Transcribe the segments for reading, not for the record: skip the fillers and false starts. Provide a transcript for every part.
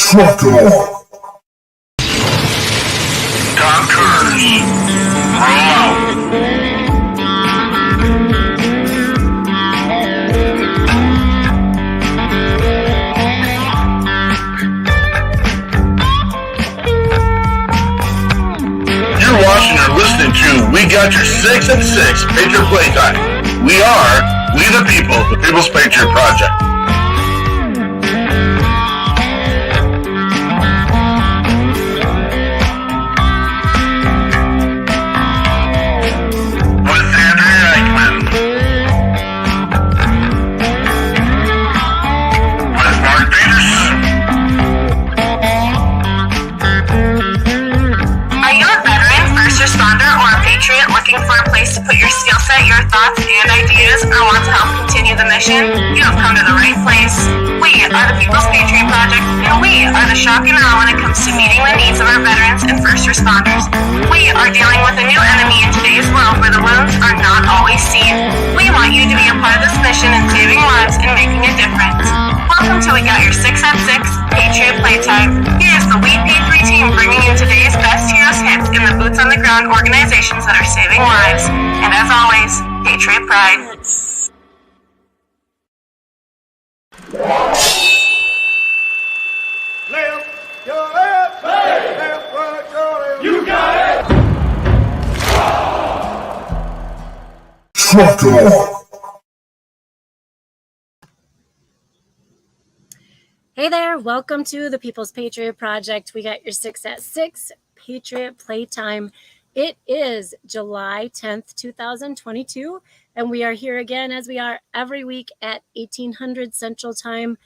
Truck on. Doctors, roll out. You're watching or listening to We Got Your 6 at 6 Patriot Playtime. We the people, the People's Patriot Project. To put your skill set, your thoughts, and ideas, or want to help continue the mission, you have come to the right place. We are the People's Patriot Project, and we are the shock and awe when it comes to meeting the needs of our veterans and first responders. We are dealing with a new enemy in today's world where the wounds are not always seen. We want you to be a part of this mission in saving lives and making a difference. Welcome to We Got Your 6 at 6 Patriot Playtime. Here's the WeP3 Team bringing you today's best heroes hits in the boots on the ground organizations that are saving lives. And as always, Patriot Pride. Left, your left, hey. Left, right, your left. You got it. Truck on. Hey there, welcome to the People's Patriot Project. We got your 6 at 6 Patriot Playtime. It is July 10th, 2022, and we are here again as we are every week at 1800 Central Time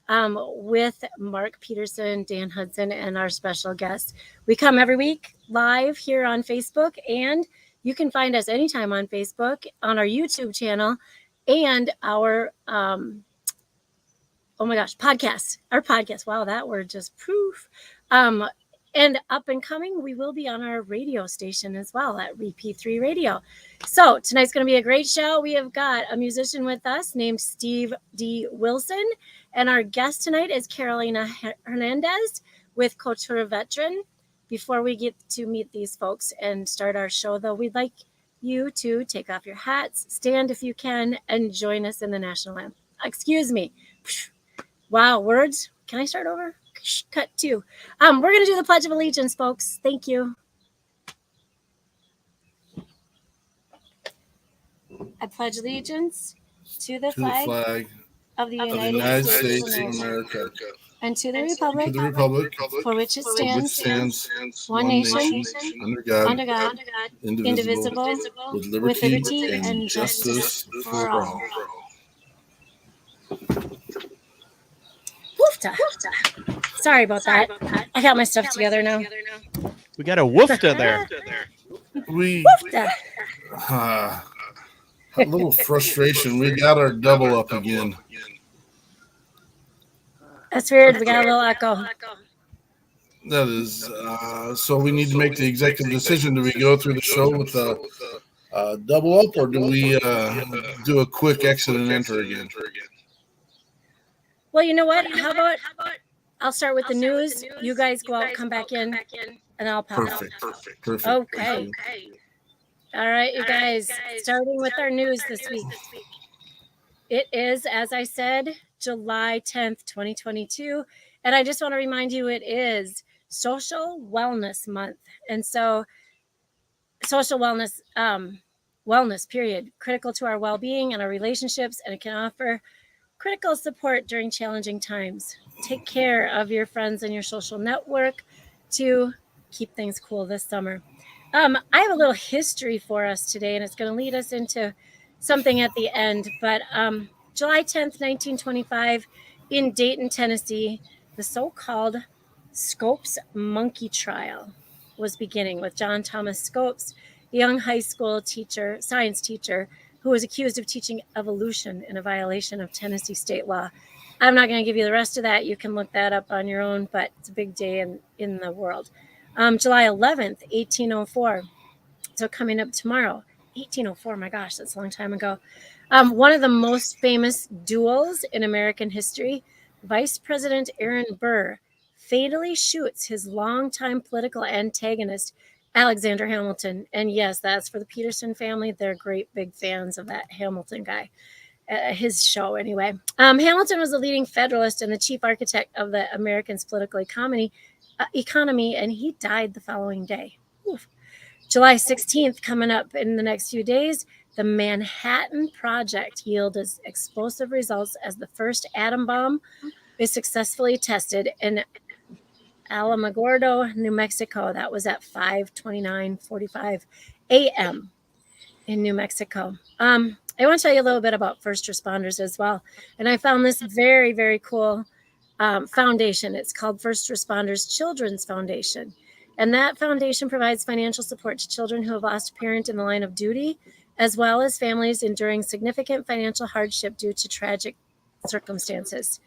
with Mark Peterson, Dan Hudson, and our special guest. We come every week live here on Facebook, and you can find us anytime on Facebook, on our YouTube channel, and our podcast. Our podcast. Wow, that word just proof. And up and coming, we will be on our radio station as well at WeP3 Radio. So tonight's going to be a great show. We have got a musician with us named Steve D. Wilson. And our guest tonight is Carolina Hernandez with Couture Veteran. Before we get to meet these folks and start our show, though, we'd like you to take off your hats, stand if you can, and join us in the national anthem. Excuse me. Wow, words. Can I start over? Cut 2. We're going to do the Pledge of Allegiance, folks. Thank you. I pledge allegiance to the flag of the United States of America and to the republic for which it stands, one nation, under God, indivisible, with liberty and justice for all. Woofta. Sorry about that. I got my stuff together now. We got a woofta there. Woofta. A little frustration. We got our double up again. That's weird. We got a little echo. That is. So we need to make the executive decision. Do we go through the show with a double up, or do we do a quick exit and enter again? Well, you know what? How about I'll start with the news. You guys go out, come back in, and I'll pop out. Perfect. Okay. All right, you guys. Starting with our news this week. It is, as I said, July 10th, 2022. And I just want to remind you, it is Social Wellness Month. And so social wellness, period, critical to our well-being and our relationships, and it can offer critical support during challenging times. Take care of your friends and your social network to keep things cool this summer. I have a little history for us today, and it's going to lead us into something at the end. But July 10th, 1925, in Dayton, Tennessee, the so-called Scopes monkey trial was beginning with John Thomas Scopes, a young high school teacher, science teacher, who was accused of teaching evolution in a violation of Tennessee state law. I'm not going to give you the rest of that. You can look that up on your own, but it's a big day in the world. July 11th, 1804. So coming up tomorrow, 1804, my gosh, that's a long time ago. One of the most famous duels in American history, Vice President Aaron Burr fatally shoots his longtime political antagonist, Alexander Hamilton. And yes, that's for the Peterson family. They're great big fans of that Hamilton guy. His show, anyway. Hamilton was the leading Federalist and the chief architect of the Americans' political economy, and he died the following day. Oof. July 16th, coming up in the next few days, the Manhattan Project yielded explosive results as the first atom bomb is successfully tested in Alamogordo, New Mexico. That was at 5:29:45 a.m. in New Mexico. I want to tell you a little bit about first responders as well. And I found this very, very cool foundation. It's called First Responders Children's Foundation. And that foundation provides financial support to children who have lost a parent in the line of duty, as well as families enduring significant financial hardship due to tragic circumstances.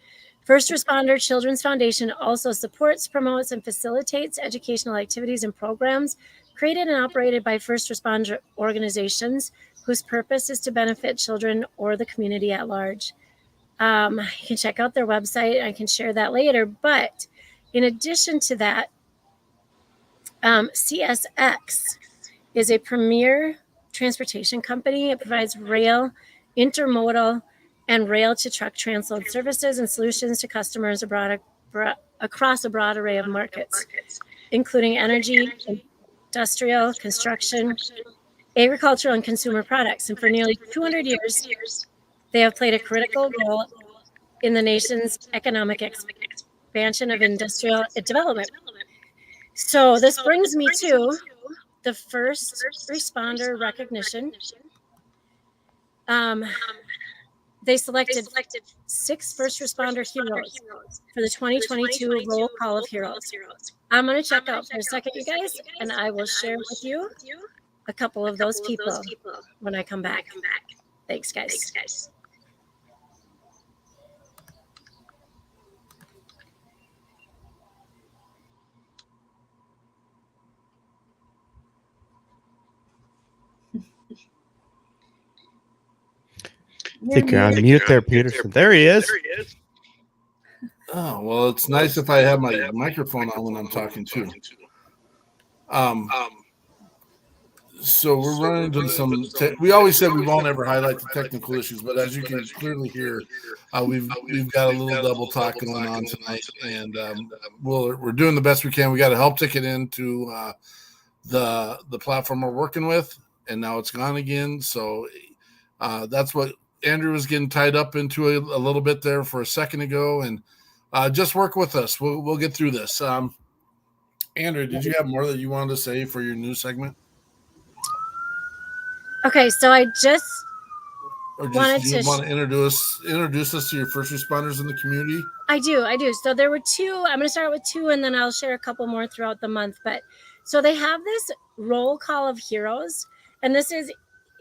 First Responder Children's Foundation also supports, promotes, and facilitates educational activities and programs created and operated by first responder organizations whose purpose is to benefit children or the community at large. You can check out their website. I can share that later. But in addition to that, CSX is a premier transportation company. It provides rail, intermodal, and rail-to-truck transload services and solutions to customers across a broad array of markets, including energy, industrial, construction, agricultural, and consumer products. And for nearly 200 years, they have played a critical role in the nation's economic expansion of industrial development. So this brings me to the first responder recognition. They selected 6 first responder heroes for the 2022 Roll Call of Heroes. I'm going to check out for a second, you guys, and I will share with you a couple of those people when I come back. Thanks, guys. I think you're on mute there, Peterson. There he is. Oh, well, it's nice if I have my microphone on when I'm talking too. So we're running into some. We always said we won't ever highlight the technical issues, but as you can clearly hear, we've got a little double talk going on tonight, and we're doing the best we can. We got a help ticket into the platform we're working with, and now it's gone again. So that's what Andrew was getting tied up into a little bit there for a second ago, and just work with us. We'll get through this. Andrew, did you have more that you wanted to say for your news segment? Okay, so I just want to introduce us to your first responders in the community? I do. So there were 2. I'm going to start with 2, and then I'll share a couple more throughout the month. But so they have this roll call of heroes, and this is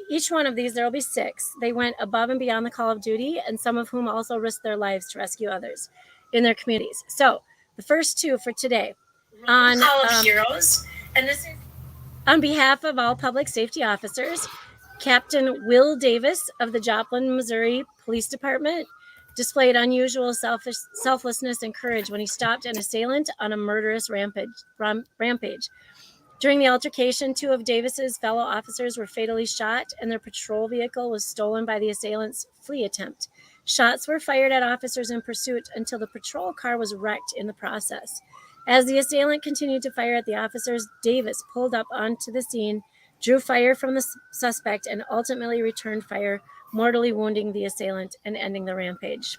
each one of these. There will be 6. They went above and beyond the call of duty, and some of whom also risked their lives to rescue others in their communities. So the first 2 for today on Call of Heroes, and this is on behalf of all public safety officers. Captain Will Davis of the Joplin, Missouri Police Department displayed unusual selflessness and courage when he stopped an assailant on a murderous rampage. During the altercation, 2 of Davis's fellow officers were fatally shot, and their patrol vehicle was stolen by the assailant's flee attempt. Shots were fired at officers in pursuit until the patrol car was wrecked in the process. As the assailant continued to fire at the officers, Davis pulled up onto the scene, drew fire from the suspect, and ultimately returned fire, mortally wounding the assailant and ending the rampage.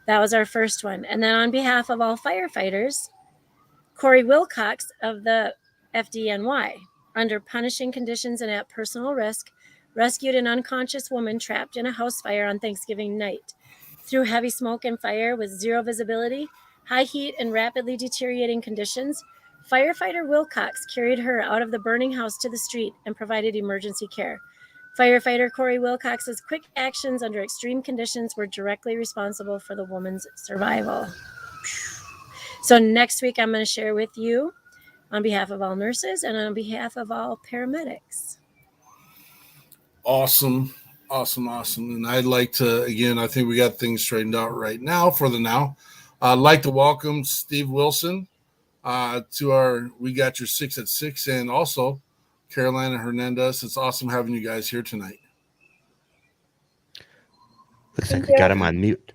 That was our first one. And then on behalf of all firefighters, Corey Wilcox of the FDNY, under punishing conditions and at personal risk, rescued an unconscious woman trapped in a house fire on Thanksgiving night. Through heavy smoke and fire with zero visibility, high heat, and rapidly deteriorating conditions, firefighter Wilcox carried her out of the burning house to the street and provided emergency care. Firefighter Corey Wilcox's quick actions under extreme conditions were directly responsible for the woman's survival. So next week, I'm going to share with you on behalf of all nurses and on behalf of all paramedics. Awesome. And I'd like to, again, I think we got things straightened out right now for the now. I'd like to welcome Steve Wilson to our We Got Your 6 at 6, and also Carolina Hernandez. It's awesome having you guys here tonight. Looks like we got him on mute.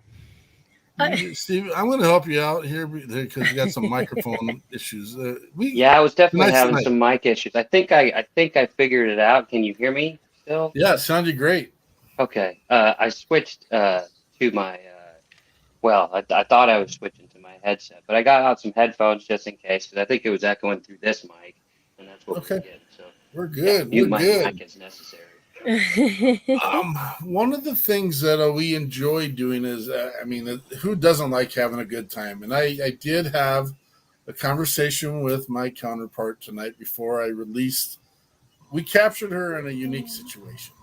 Steve, I'm going to help you out here because we got some microphone issues. I was definitely having some mic issues. I think I figured it out. Can you hear me still? Yeah, it sounded great. Okay. I switched to my I thought I was switching to my headset, but I got out some headphones just in case because I think it was echoing through this mic, and that's what we get. So we're good. Mute we're my good. mic is necessary. One of the things that we enjoy doing is, who doesn't like having a good time? And I did have a conversation with my counterpart tonight before I released. We captured her in a unique situation.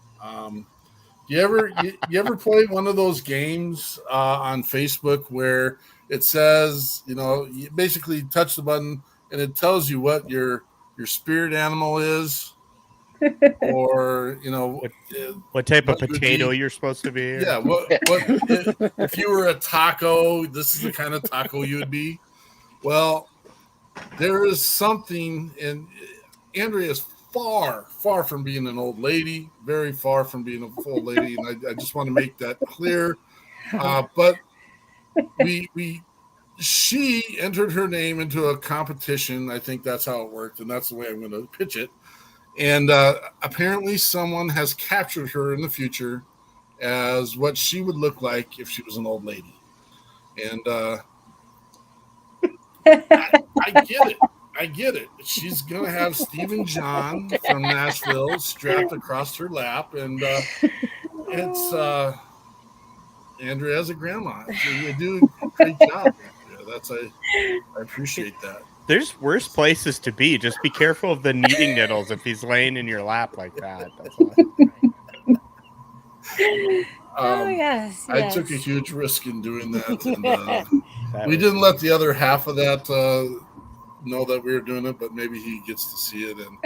You ever play one of those games on Facebook where it says, you basically touch the button and it tells you what your spirit animal is, or what type of potato you're supposed to be? Yeah, what if you were a taco? This is the kind of taco you would be. Well, there is something, and Andrea is far from being an old lady, very far from being a full lady, and I just want to make that clear. But she entered her name into a competition. I think that's how it worked, and that's the way I'm going to pitch it. And apparently someone has captured her in the future as what she would look like if she was an old lady. And I get it. She's going to have Stephen John from Nashville strapped across her lap. And it's Andrea as a grandma. So you do a great job, Andrea. I appreciate that. There's worse places to be. Just be careful of the knitting needles if he's laying in your lap like that. That's all. Yes. I took a huge risk in doing that. And, we didn't let the other half of that know that we were doing it, but maybe he gets to see it. And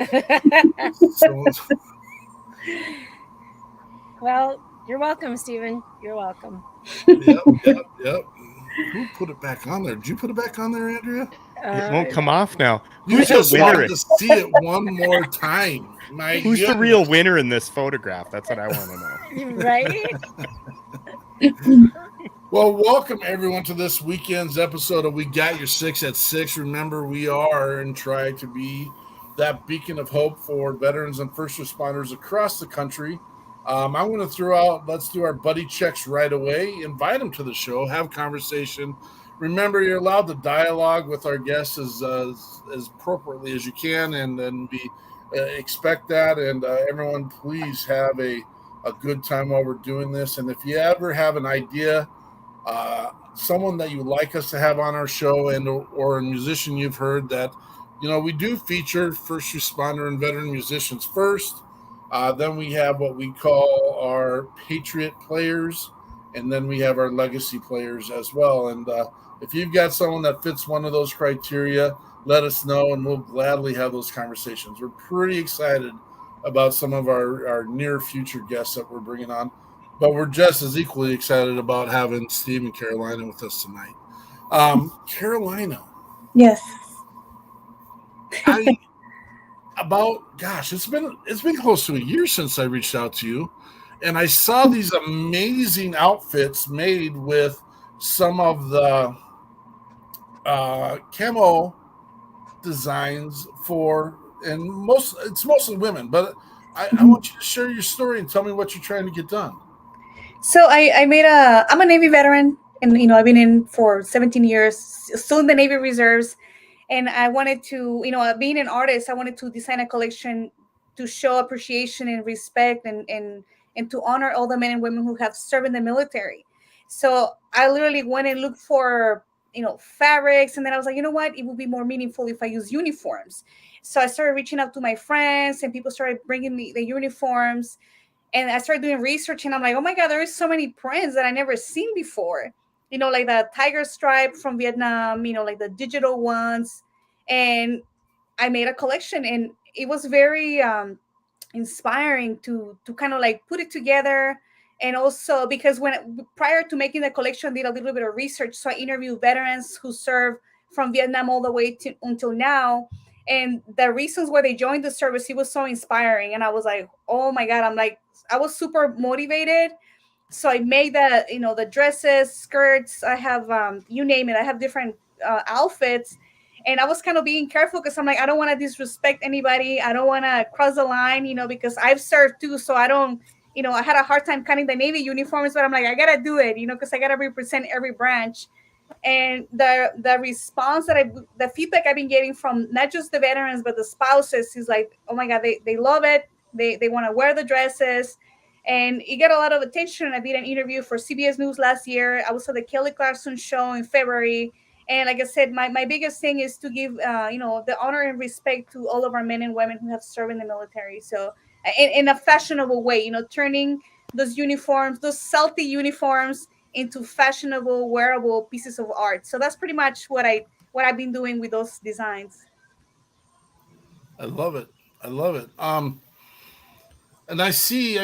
well, you're welcome, Stephen. You're welcome. Yep. Who put it back on there? Did you put it back on there, Andrea? It won't come off now. You just wanted to see it one more time. Who's the real winner in this photograph? That's what I want to know. Right? Well, welcome everyone to this weekend's episode of We Got Your 6 at 6. Remember, we are and try to be that beacon of hope for veterans and first responders across the country. I'm going to let's do our buddy checks right away. Invite them to the show, have conversation. Remember, you're allowed to dialogue with our guests as appropriately as you can, and then we expect that. And everyone, please have a good time while we're doing this. And if you ever have an idea, someone that you would like us to have on our show, and or a musician you've heard that, we do feature first responder and veteran musicians first. Then we have what we call our PATRIOT players, and then we have our legacy players as well. And if you've got someone that fits one of those criteria, let us know, and we'll gladly have those conversations. We're pretty excited about some of our near future guests that we're bringing on, but we're just as equally excited about having Steve and Carolina with us tonight. Carolina. Yes. It's been close to a year since I reached out to you, and I saw these amazing outfits made with some of the camo designs it's mostly women, but I want you to share your story and tell me what you're trying to get done. So I'm a Navy veteran, and I've been in for 17 years, still in the Navy Reserves. And I wanted to, being an artist, I wanted to design a collection to show appreciation and respect and to honor all the men and women who have served in the military. So I literally went and looked for, fabrics. And then I was like, you know what? It would be more meaningful if I use uniforms. So I started reaching out to my friends, and people started bringing me the uniforms. And I started doing research, and I'm like, oh my God, there is so many prints that I never seen before. Like the tiger stripe from Vietnam, like the digital ones. And I made a collection, and it was very inspiring to kind of like put it together. And also because prior to making the collection, I did a little bit of research. So I interviewed veterans who served from Vietnam all the way to until now. And the reasons why they joined the service, it was so inspiring. And I was like, oh my God, I was super motivated. So I made the dresses, skirts. I have, you name it. I have different outfits. And I was kind of being careful because I'm like, I don't want to disrespect anybody. I don't want to cross the line, because I've served too. So I don't, I had a hard time cutting the Navy uniforms, but I'm like, I got to do it, because I got to represent every branch. And the response the feedback I've been getting from not just the veterans, but the spouses is like, oh my God, they love it. They want to wear the dresses. And it got a lot of attention. I did an interview for CBS News last year. I was at the Kelly Clarkson show in February. And like I said, my biggest thing is to give, the honor and respect to all of our men and women who have served in the military. So in a fashionable way, turning those uniforms, those salty uniforms, into fashionable, wearable pieces of art. So that's pretty much what I've been doing with those designs. I love it. And I see,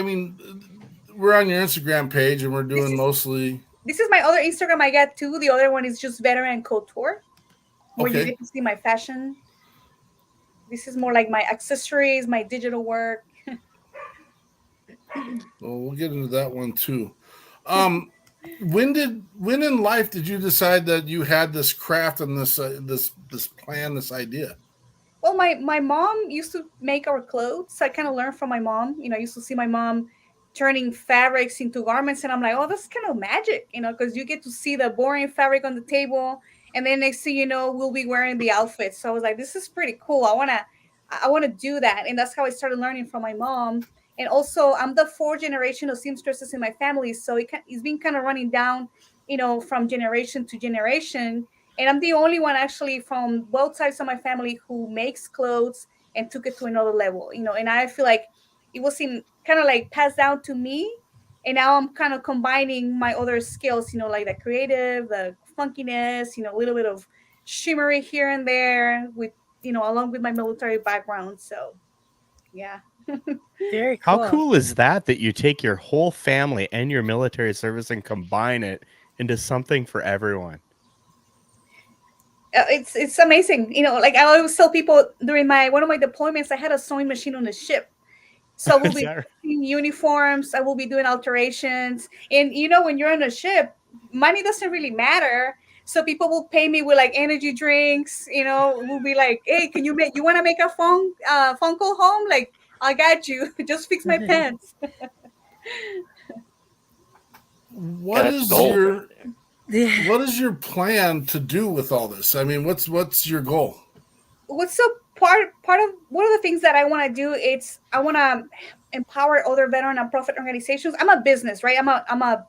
we're on your Instagram page and we're doing mostly. This is my other Instagram I got too. The other one is just Veteran Couture, where you get to see my fashion. This is more like my accessories, my digital work. Well, we'll get into that one too. When in life did you decide that you had this craft and this plan, this idea? Well, my mom used to make our clothes. I kind of learned from my mom. I used to see my mom turning fabrics into garments, and I'm like, oh, that's kind of magic, because you get to see the boring fabric on the table, and then next thing you know, we'll be wearing the outfits. So I was like, this is pretty cool. I wanna do that, and that's how I started learning from my mom. And also, I'm the fourth generation of seamstresses in my family, so it's been kind of running down, from generation to generation. And I'm the only one actually from both sides of my family who makes clothes and took it to another level, And I feel like it was kind of like passed down to me, and now I'm kind of combining my other skills, like the creative, the funkiness, a little bit of shimmery here and there, with along with my military background. So, yeah. Very cool. How cool is that you take your whole family and your military service and combine it into something for everyone? It's amazing. Like I always tell people during one of my deployments, I had a sewing machine on the ship. So we'll be doing uniforms. I will be doing alterations. And when you're on a ship, money doesn't really matter. So people will pay me with like energy drinks. We'll be like, hey, you want to make a phone call home? Like, I got you. Just fix my pants. What is your plan to do with all this? What's your goal? What's so part of one of the things that I want to do is I want to empower other veteran nonprofit organizations. I'm a business, right? I'm a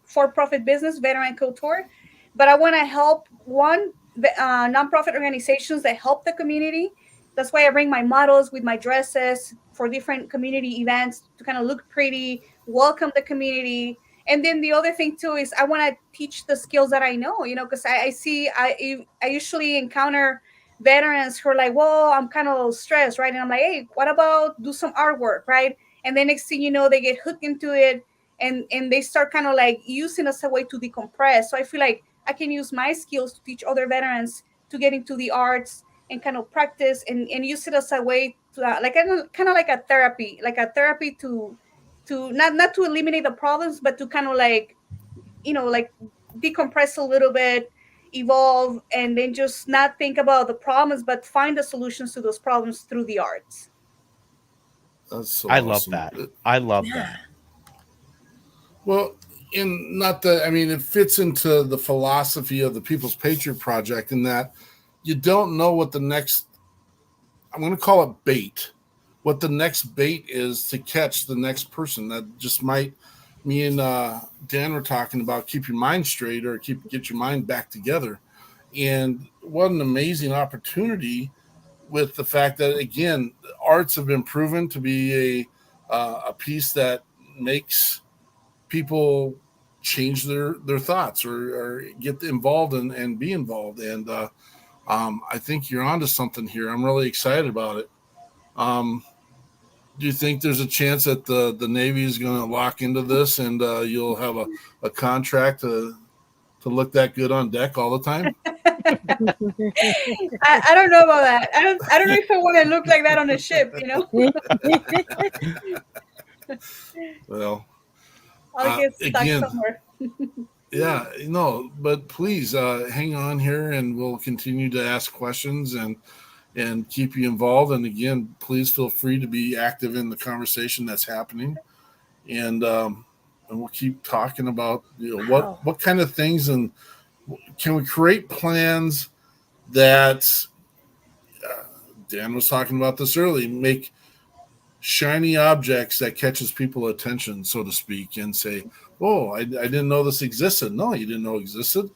for-profit business, Veteran Couture, but I want to help nonprofit organizations that help the community. That's why I bring my models with my dresses for different community events to kind of look pretty, welcome the community. And then the other thing too is I want to teach the skills that I know, because I usually encounter veterans who are like, well, I'm kind of stressed, right? And I'm like, hey, what about do some artwork, right? And then next thing you know, they get hooked into it and they start kind of like using us as a way to decompress. So I feel like I can use my skills to teach other veterans to get into the arts and kind of practice and use it as a way to like kind of like a therapy to not to eliminate the problems, but to kind of like, like decompress a little bit, evolve, and then just not think about the problems, but find the solutions to those problems through the arts. That's so I awesome. love that. I love that. Well, it fits into the philosophy of the People's Patriot Project in that you don't know what the next, I'm going to call it bait, what the next bait is to catch the next person. That just might, me and Dan were talking about keep your mind straight or get your mind back together. And what an amazing opportunity with the fact that, again, arts have been proven to be a piece that makes people change their thoughts or get involved and be involved. And I think you're onto something here. I'm really excited about it. Do you think there's a chance that the Navy is going to lock into this and you'll have a contract to look that good on deck all the time? I don't know about that. I don't know if I want to look like that on a ship, you know. Well, I'll get stuck again, somewhere. yeah, no, but please hang on here, and we'll continue to ask questions and keep you involved. And again, please feel free to be active in the conversation that's happening, and we'll keep talking about what kind of things, and can we create plans that Dan was talking about this early, make shiny objects that catches people's attention, so to speak, and say, "Oh, I didn't know this existed." No, you didn't know it existed.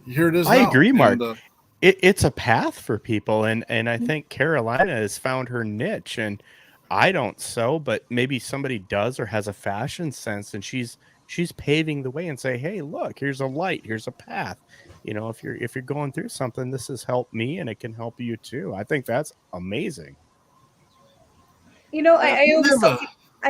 Here it is. I now. agree, Mark. And, It's a path for people, and I think Carolina has found her niche. And I don't sew, but maybe somebody does or has a fashion sense, and she's paving the way and say, "Hey, look, here's a light, here's a path. You know, if you're going through something, this has helped me, and it can help you too." I think that's amazing. You know, I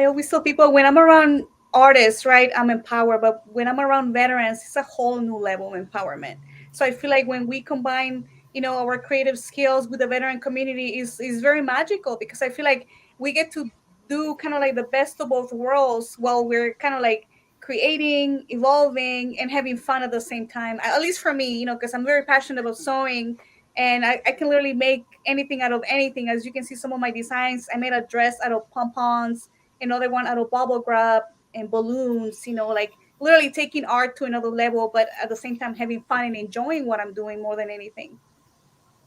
always tell people when I'm around artists, right, I'm empowered. But when I'm around veterans, it's a whole new level of empowerment. So I feel like when we combine, our creative skills with the veteran community is very magical, because I feel like we get to do kind of like the best of both worlds while we're kind of like creating, evolving, and having fun at the same time. At least for me, because I'm very passionate about sewing, and I can literally make anything out of anything. As you can see, some of my designs, I made a dress out of pom-poms, another one out of bubble wrap and balloons, like literally taking art to another level, but at the same time having fun and enjoying what I'm doing more than anything.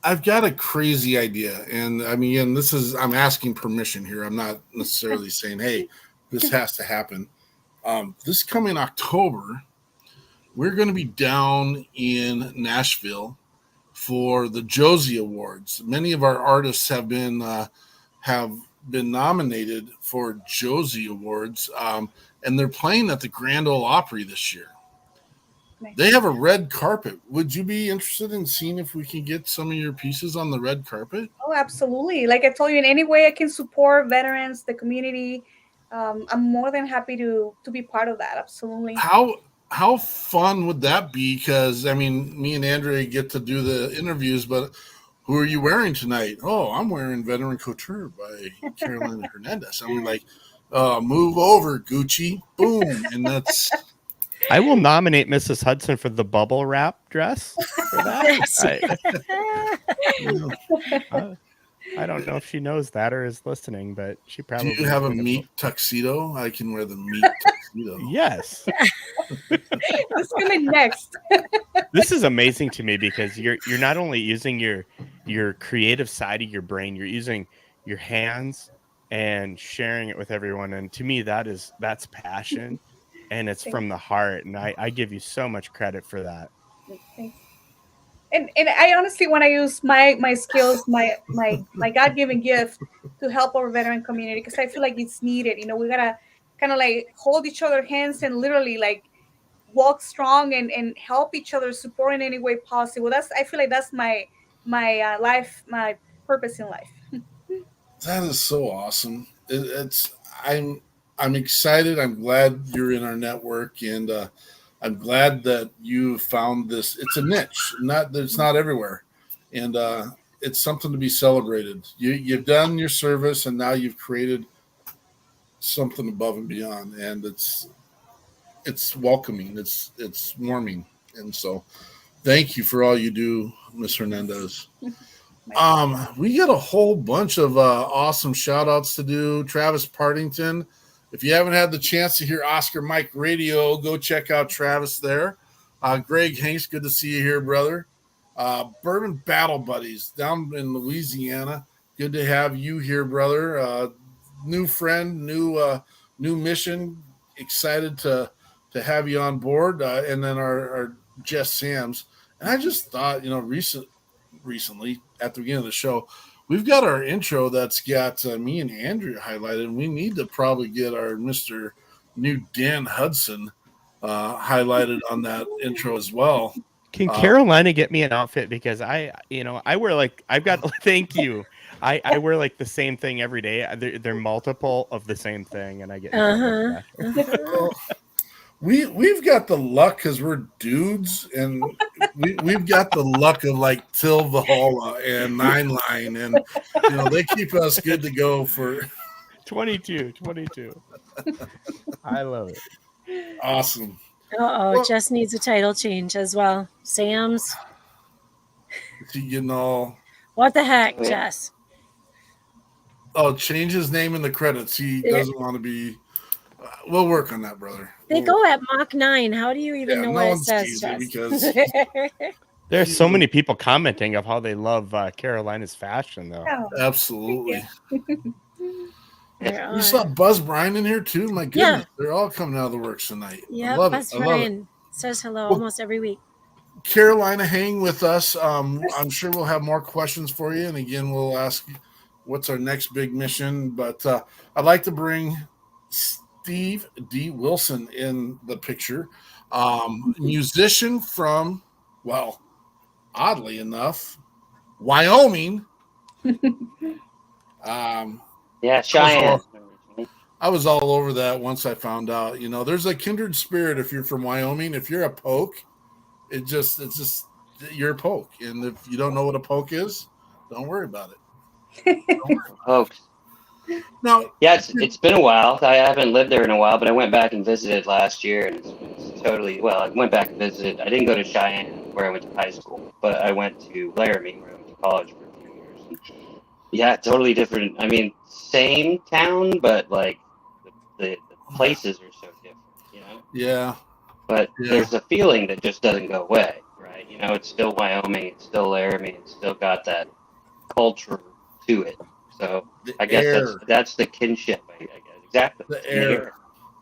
I've got a crazy idea, and I mean, I'm asking permission here. I'm not necessarily saying, "Hey, this has to happen." This coming October, we're going to be down in Nashville for the Josie Awards. Many of our artists have been nominated for Josie Awards, and they're playing at the Grand Ole Opry this year. Nice. They have a red carpet. Would you be interested in seeing if we can get some of your pieces on the red carpet? Oh, absolutely. Like I told you, in any way I can support veterans, the community, I'm more than happy to be part of that. Absolutely. How fun would that be? Because, I mean, me and Andrea get to do the interviews, but who are you wearing tonight? Oh, I'm wearing Veteran Couture by Carolina Hernandez. I mean, like, move over, Gucci. Boom. And that's... I will nominate Mrs. Hudson for the bubble wrap dress for that. I don't know if she knows that or is listening, but she probably... Do you have a meat tuxedo? I can wear the meat tuxedo. Yes. What's coming next? This is amazing to me, because you're not only using your creative side of your brain, you're using your hands and sharing it with everyone. And to me, that's passion, and it's from the heart. And I give you so much credit for that. Thanks. And I honestly want to use my skills, my God-given gift to help our veteran community, because I feel like it's needed. We gotta kind of like hold each other's hands and literally like walk strong and help each other, support in any way possible. I feel like that's my life, my purpose in life. That is so awesome. I'm excited. I'm glad you're in our network, and I'm glad that you found this. It's a niche, it's not everywhere, and it's something to be celebrated. You've done your service, and now you've created something above and beyond, and it's welcoming. It's warming, and so thank you for all you do, Ms. Hernandez. We got a whole bunch of awesome shout outs to do. Travis Partington. If you haven't had the chance to hear Oscar Mike Radio, go check out Travis there. Greg Hanks, good to see you here, brother. Bourbon Battle Buddies down in Louisiana. Good to have you here, brother. New friend, new mission. Excited to have you on board. And then our Jess Sams. And I just thought, recently at the beginning of the show, we've got our intro that's got me and Andrea highlighted, and we need to probably get our Mr. New Dan Hudson highlighted on that intro as well. Can Carolina get me an outfit? Because I wear thank you. I wear like the same thing every day. They're multiple of the same thing, and I get We've got the luck because we're dudes, and we've got the luck of like Till Valhalla and Nine Line, and they keep us good to go for 22. I love it. Awesome. Jess needs a title change as well. Sam's. Is he getting all? What the heck, Jess? Oh, change his name in the credits. He doesn't want to be. We'll work on that, brother. They go at Mach 9. How do you even know what it says, Jess? Because there's so many people commenting of how they love Carolina's fashion, though. Oh, absolutely. You we saw Buzz Bryan in here too. My goodness, they're all coming out of the works tonight. Yeah, Buzz Bryan says hello almost every week. Carolina, hang with us. I'm sure we'll have more questions for you, and again, we'll ask what's our next big mission. But I'd like to bring Steve D. Wilson in the picture, musician from, well, oddly enough, Wyoming. Yeah, Cheyenne. I was all over that once I found out. There's a kindred spirit if you're from Wyoming. If you're a poke, it's just you're a poke. And if you don't know what a poke is, don't worry about it. Pokes. No. Yeah, it's been a while. I haven't lived there in a while, but I went back and visited last year, and it's totally, well, I went back and visited. I didn't go to Cheyenne where I went to high school, but I went to Laramie where I went to college for a few years. Yeah, totally different. I mean, same town, but like the places are so different, Yeah. But there's a feeling that just doesn't go away, right? It's still Wyoming, it's still Laramie, it's still got that culture to it. So I guess that's the kinship. I guess. Exactly. The air.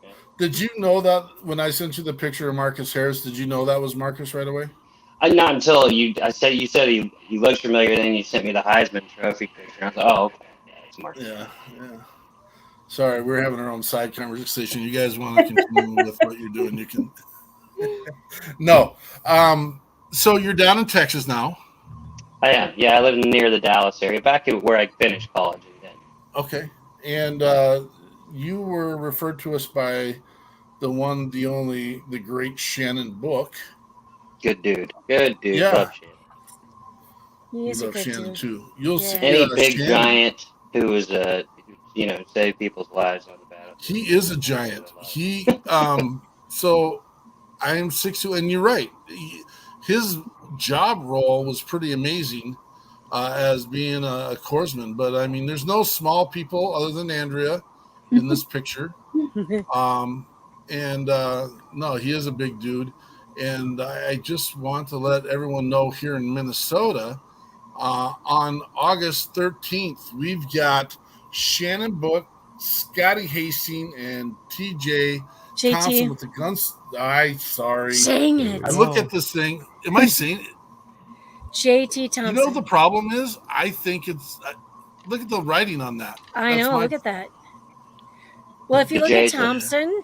Yeah. Did you know that when I sent you the picture of Marcus Harris? Did you know that was Marcus right away? Not until you said he looks familiar. Then you sent me the Heisman Trophy picture. I was like, oh, okay, yeah, it's Marcus. Yeah. Sorry, we're having our own side conversation. You guys want to continue with what you're doing? You can. No. So you're down in Texas now. I am. Yeah, I live near the Dallas area, back at where I finished college. Then. Okay, and you were referred to us by the one, the only, the great Shannon Book. Good dude. Yeah. Love Shannon. He is love Shannon dude. too. You'll see any big Shannon, giant who is save people's lives on the battle. He is a giant. He so I am 6'2", and you're right. His job role was pretty amazing as being a corpsman. But I mean, there's no small people other than Andrea in this picture. No, he is a big dude. And I just want to let everyone know here in Minnesota, on August 13th, we've got Shannon Book, Scotty Hastings, and TJ Thompson with the guns. Sorry. Saying it. I look at this thing. Am I saying it? JT Thompson. You know what the problem is? I think it's look at the writing on that. I know. Look at that. Well, if you look at Thompson,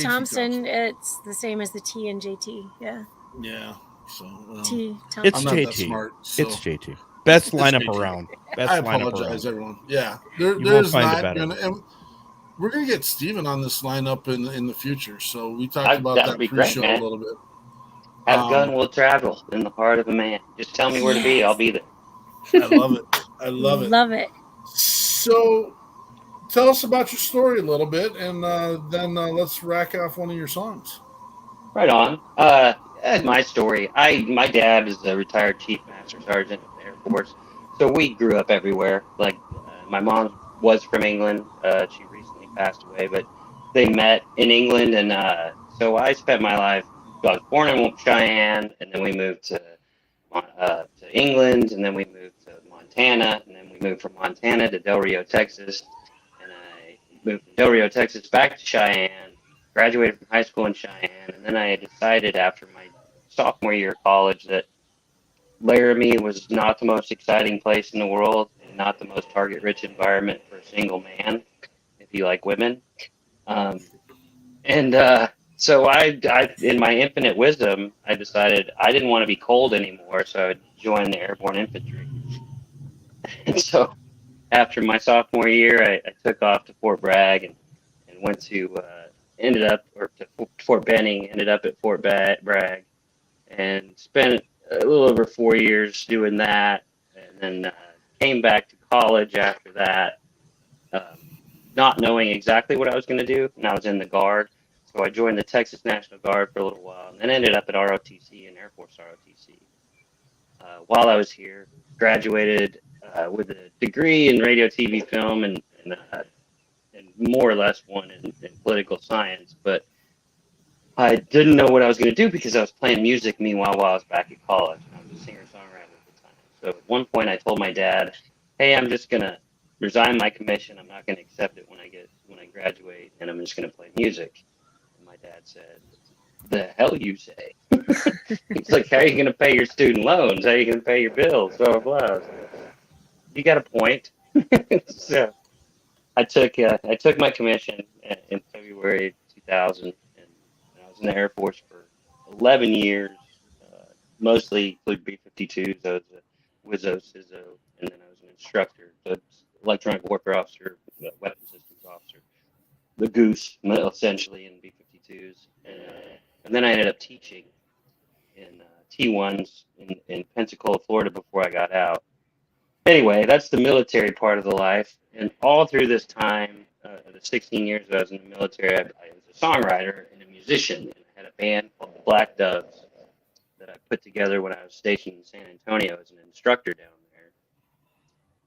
Thompson, it's the same as the T in JT. Yeah. Yeah. So T. Thompson. It's JT. Smart, so. It's JT. Best lineup around. I apologize, everyone. Yeah, there's not. And we're gonna get Steven on this lineup in the future. So we talked about that pre-show a little bit. Have gun will travel in the heart of a man. Just tell me where to be. I'll be there. I love it. I love it. Love it. So tell us about your story a little bit, and then let's rack off one of your songs. Right on. My story. My dad is a retired Chief Master Sergeant in the Air Force, so we grew up everywhere. Like my mom was from England. She recently passed away, but they met in England, and so I spent my life. I was born in Cheyenne, and then we moved to England, and then we moved to Montana, and then we moved from Montana to Del Rio, Texas, and I moved from Del Rio, Texas back to Cheyenne, graduated from high school in Cheyenne, and then I decided after my sophomore year of college that Laramie was not the most exciting place in the world and not the most target-rich environment for a single man, if you like women. So I, in my infinite wisdom, I decided I didn't want to be cold anymore, so I joined the Airborne Infantry. And so after my sophomore year, I took off to Fort Bragg and went to, to Fort Benning, ended up at Fort Bragg, and spent a little over 4 years doing that, and then came back to college after that, not knowing exactly what I was going to do, and I was in the Guard. So I joined the Texas National Guard for a little while, and then ended up at ROTC and Air Force ROTC. While I was here, graduated with a degree in radio, TV, film, and more or less one in political science. But I didn't know what I was going to do because I was playing music meanwhile while I was back at college. I was a singer-songwriter at the time. So at one point I told my dad, hey, I'm just going to resign my commission. I'm not going to accept it when I graduate, and I'm just going to play music. And my dad said, the hell you say? It's like, how are you going to pay your student loans? How are you going to pay your bills? Blah, blah, blah. You got a point. So I took my commission in February 2000, and I was in the Air Force for 11 years, mostly B-52s. I was a WISO, CISO, and then I was an instructor, so electronic warfare officer, weapon systems officer, the goose, essentially, in B-52s. And then I ended up teaching in T1s in Pensacola, Florida before I got out. Anyway, that's the military part of the life. And all through this time, the 16 years that I was in the military, I was a songwriter and a musician. And I had a band called the Black Doves that I put together when I was stationed in San Antonio as an instructor down there.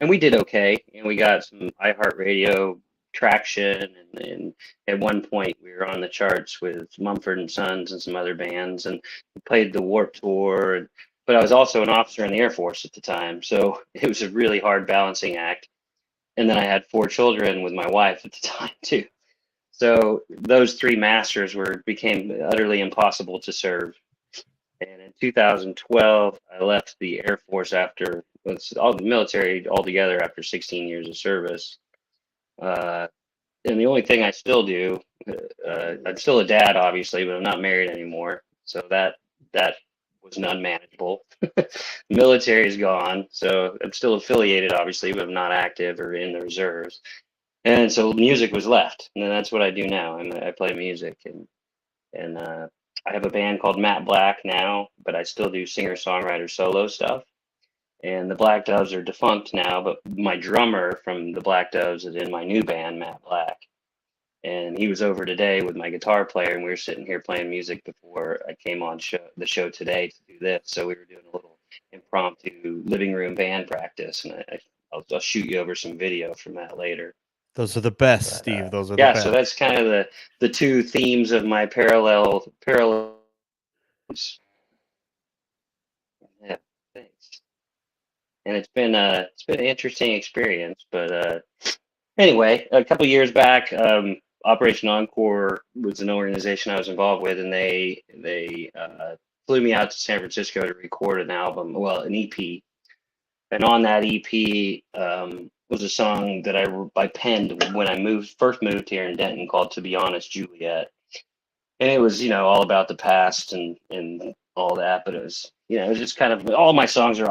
And we did okay. And we got some iHeartRadio traction, and at one point we were on the charts with Mumford & Sons and some other bands, and we played the Warped Tour. But I was also an officer in the Air Force at the time, so it was a really hard balancing act. And then I had 4 children with my wife at the time too. So those 3 masters became utterly impossible to serve. And in 2012, I left the Air Force after all the military altogether after 16 years of service. And the only thing I still do, I'm still a dad, obviously, but I'm not married anymore. So that was unmanageable. Military is gone, so I'm still affiliated, obviously, but I'm not active or in the reserves. And so music was left, and that's what I do now. I play music, and I have a band called Matt Black now, but I still do singer-songwriter solo stuff. And the Black Doves are defunct now, but my drummer from the Black Doves is in my new band, Matt Black. And he was over today with my guitar player, and we were sitting here playing music before I came on the show today to do this. So we were doing a little impromptu living room band practice, and I'll shoot you over some video from that later. Those are the best, Steve. Those are the best. So that's kind of the 2 themes of my parallels. Yeah, thanks. And it's been an interesting experience, but anyway, a couple years back, Operation Encore was an organization I was involved with, and they flew me out to San Francisco to record an album, an EP. And on that EP was a song that I penned when I first moved here in Denton, called "To Be Honest, Juliet." And it was, all about the past and all that, but it was just kind of, all my songs are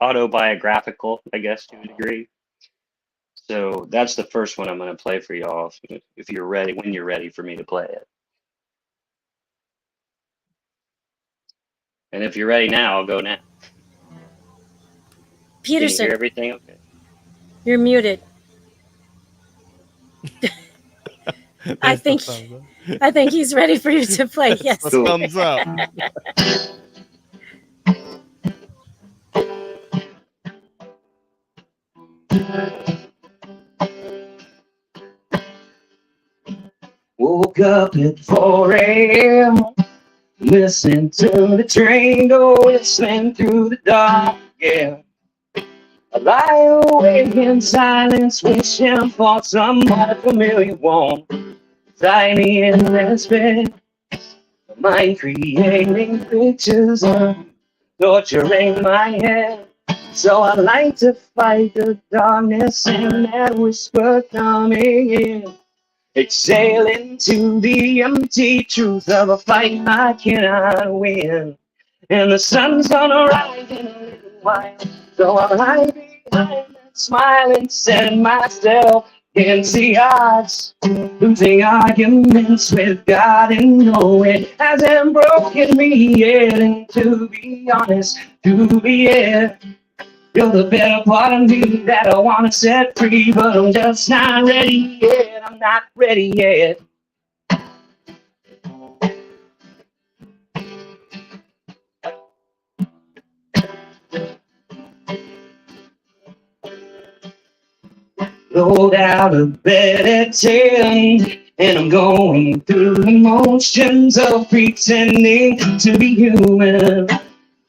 autobiographical, I guess, to a degree. So that's the first one I'm going to play for y'all, if you're ready, when you're ready for me to play it. And if you're ready now, I'll go now. Peterson, can you hear everything okay? You're muted. I think he's ready for you to play. Yes. Thumbs up. Woke up at 4 a.m. Listen to the train go whistling through the dark. Yeah. I lie awake in silence, wishing for someone familiar warm. Tiny in this bed, mind creating pictures of torturing my head. So I like to fight the darkness and that whisper coming in. Exhaling to the empty truth of a fight I cannot win. And the sun's gonna rise in a little while, so I'll hide behind that smile and set myself against the odds, losing arguments with God and know it hasn't broken me yet. And to be honest, Juliet, you're the better part of me that I wanna set free, but I'm just not ready yet. I'm not ready yet. Rolled out of bed at 10, and I'm going through the motions of pretending to be human.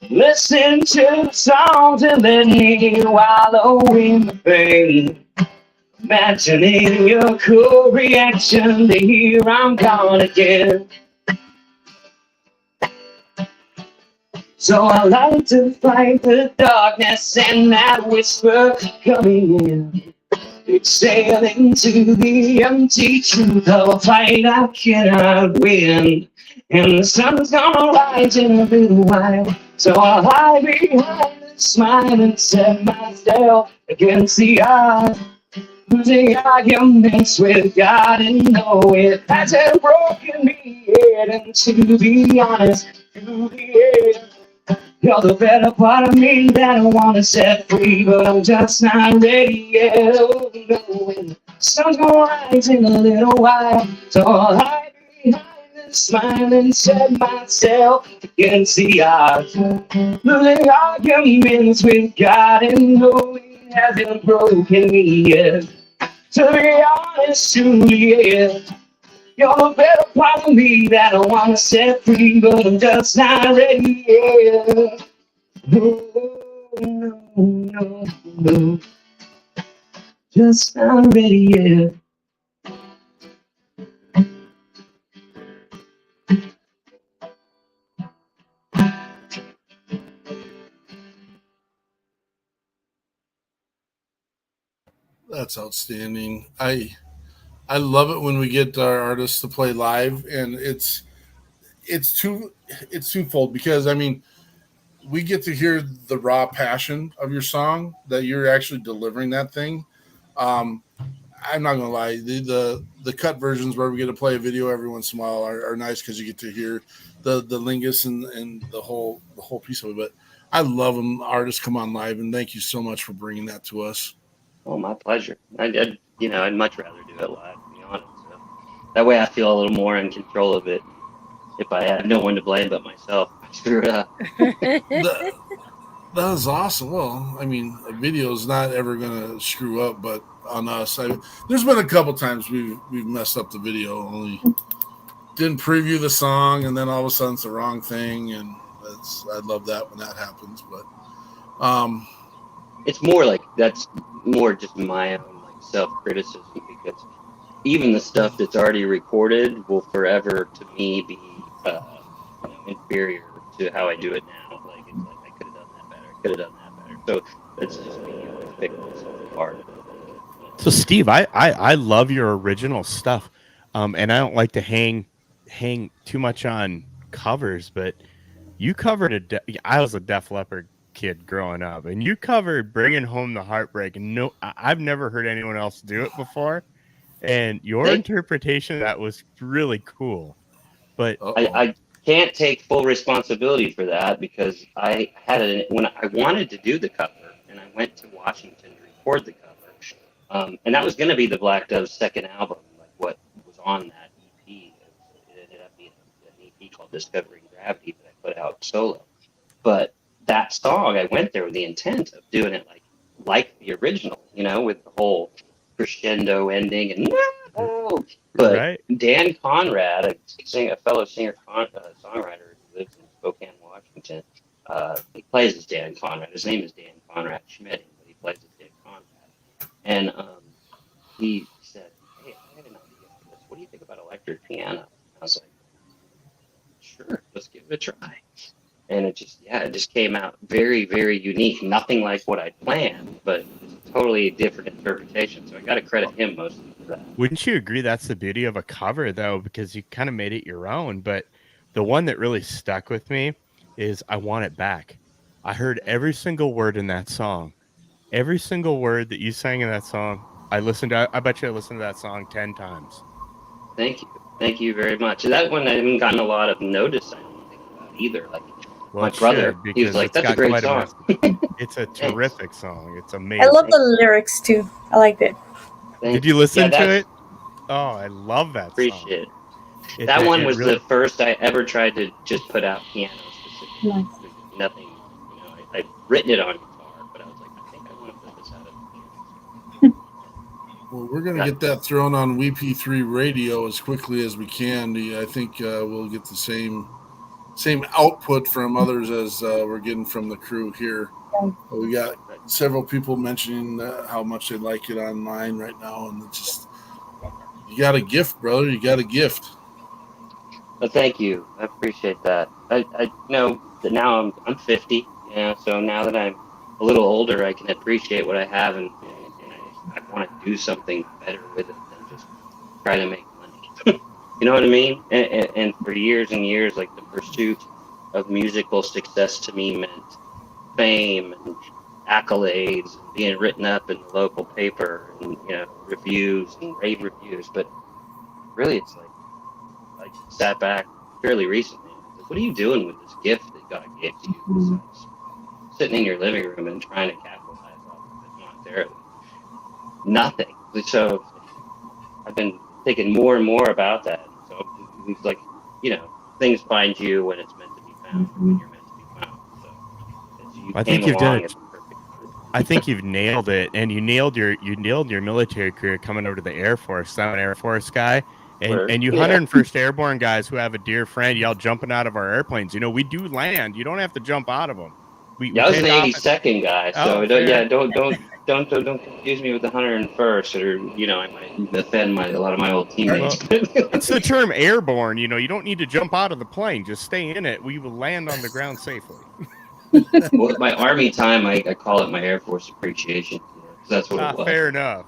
Listen to songs and let me wallow in the pain. Imagining your cool reaction to hear I'm gone again. So I like to fight the darkness and that whisper coming in. Exhaling to the empty truth of a fight I cannot win. And the sun's gonna rise in a little while, so I'll hide behind the smile and set myself against the odds. Losing arguments with God and know it hasn't broken me yet. And to be honest, Juliet, you're the better part of me that I wanna set free, but I'm just not ready yet. Oh, no, and the sun's gonna rise in a little while, so I'll hide behind this smile and set myself against the odds. Losing arguments with God and know it hasn't broken me yet. To be honest, Juliet, you're the better part of me that I wanna set free, but I'm just not ready yet. No, no, no, no, just not ready yet. That's outstanding. I love it when we get our artists to play live, and it's twofold, because I mean, we get to hear the raw passion of your song, that you're actually delivering that thing. Um, I'm not gonna lie, the cut versions where we get to play a video every once in a while are nice, because you get to hear the lingus and the whole piece of it. But I love when artists come on live, and thank you so much for bringing that to us. Oh, my pleasure. I'd much rather do it live, to be honest. So that way I feel a little more in control of it. If I have no one to blame but myself, I screw it up. That is awesome. Well, I mean, a video is not ever gonna screw up, but on us, there's been a couple times we've messed up the video. Only didn't preview the song, and then all of a sudden it's the wrong thing, and I love that when that happens. But it's more like that's more just my own like self-criticism, because even the stuff that's already recorded will forever to me be inferior to how I do it now. Like, it's like I could have done that better. I could have done that better. So that's just me picking myself apart. So Steve, I love your original stuff, and I don't like to hang too much on covers, but you covered I was a Def Leppard kid growing up, and you covered "Bringing Home the Heartbreak." And I've never heard anyone else do it before, and your interpretation of that was really cool. But I can't take full responsibility for that, because I had it when I wanted to do the cover, and I went to Washington to record the cover, and that was going to be the Black Dove's second album, like what was on that EP. It ended up being an EP called "Discovering Gravity" that I put out solo. But that song, I went there with the intent of doing it like the original, with the whole crescendo ending and. But right. Dan Conrad, a fellow singer songwriter who lives in Spokane, Washington, he plays as Dan Conrad. His name is Dan Conrad Schmidt, but he plays as Dan Conrad. And he said, "Hey, I had an idea for this. What do you think about electric piano?" I was like, "Sure, let's give it a try." And it just came out very, very unique. Nothing like what I'd planned, but totally different interpretation. So I got to credit him mostly for that. Wouldn't you agree that's the beauty of a cover, though, because you kind of made it your own? But the one that really stuck with me is "I Want It Back." I heard every single word in that song. Every single word that you sang in that song, I bet you I listened to that song 10 times. Thank you very much. That one I haven't gotten a lot of notice, I don't think, about either. Like Well, my it brother, should, he was because like, it's "That's a got great quite a song." message. It's a terrific song. It's I amazing. love the lyrics too. I liked it. Did you listen to it? Oh, I love that song. Appreciate it. That one was the first I ever tried to just put out piano specifically. Nice. Nothing, I'd written it on guitar, but I was like, I think I want to put this out of Well, we're going to get that thrown on WeP3 radio as quickly as we can. I think we'll get the same output from others as we're getting from the crew here. We got several people mentioning how much they like it online right now, and it's just, you got a gift, brother. You got a gift. Well, thank you. I appreciate that. I know that now I'm 50, so now that I'm a little older, I can appreciate what I have, and I want to do something better with it than just try to make money. You know what I mean? And for years and years, like, the pursuit of musical success to me meant fame and accolades and being written up in the local paper and reviews and rave reviews. But really, it's like, I sat back fairly recently. Like, what are you doing with this gift that God gave to you? Besides sitting in your living room and trying to capitalize off of it monetarily? Nothing. So I've been thinking more and more about that. So it's like, things find you when it's meant to be found, when you're meant to be found. So I think you've done it. I think you've nailed it, and you nailed your military career coming over to the Air Force. I'm an Air Force guy, and you 101st Airborne guys who have a dear friend, y'all jumping out of our airplanes. We do land. You don't have to jump out of them. I was an 82nd guy, so don't confuse me with the 101st, or I might offend a lot of my old teammates. It's the term airborne. You don't need to jump out of the plane. Just stay in it. We will land on the ground safely. Well, my Army time, I call it my Air Force appreciation. That's what it was. Fair enough.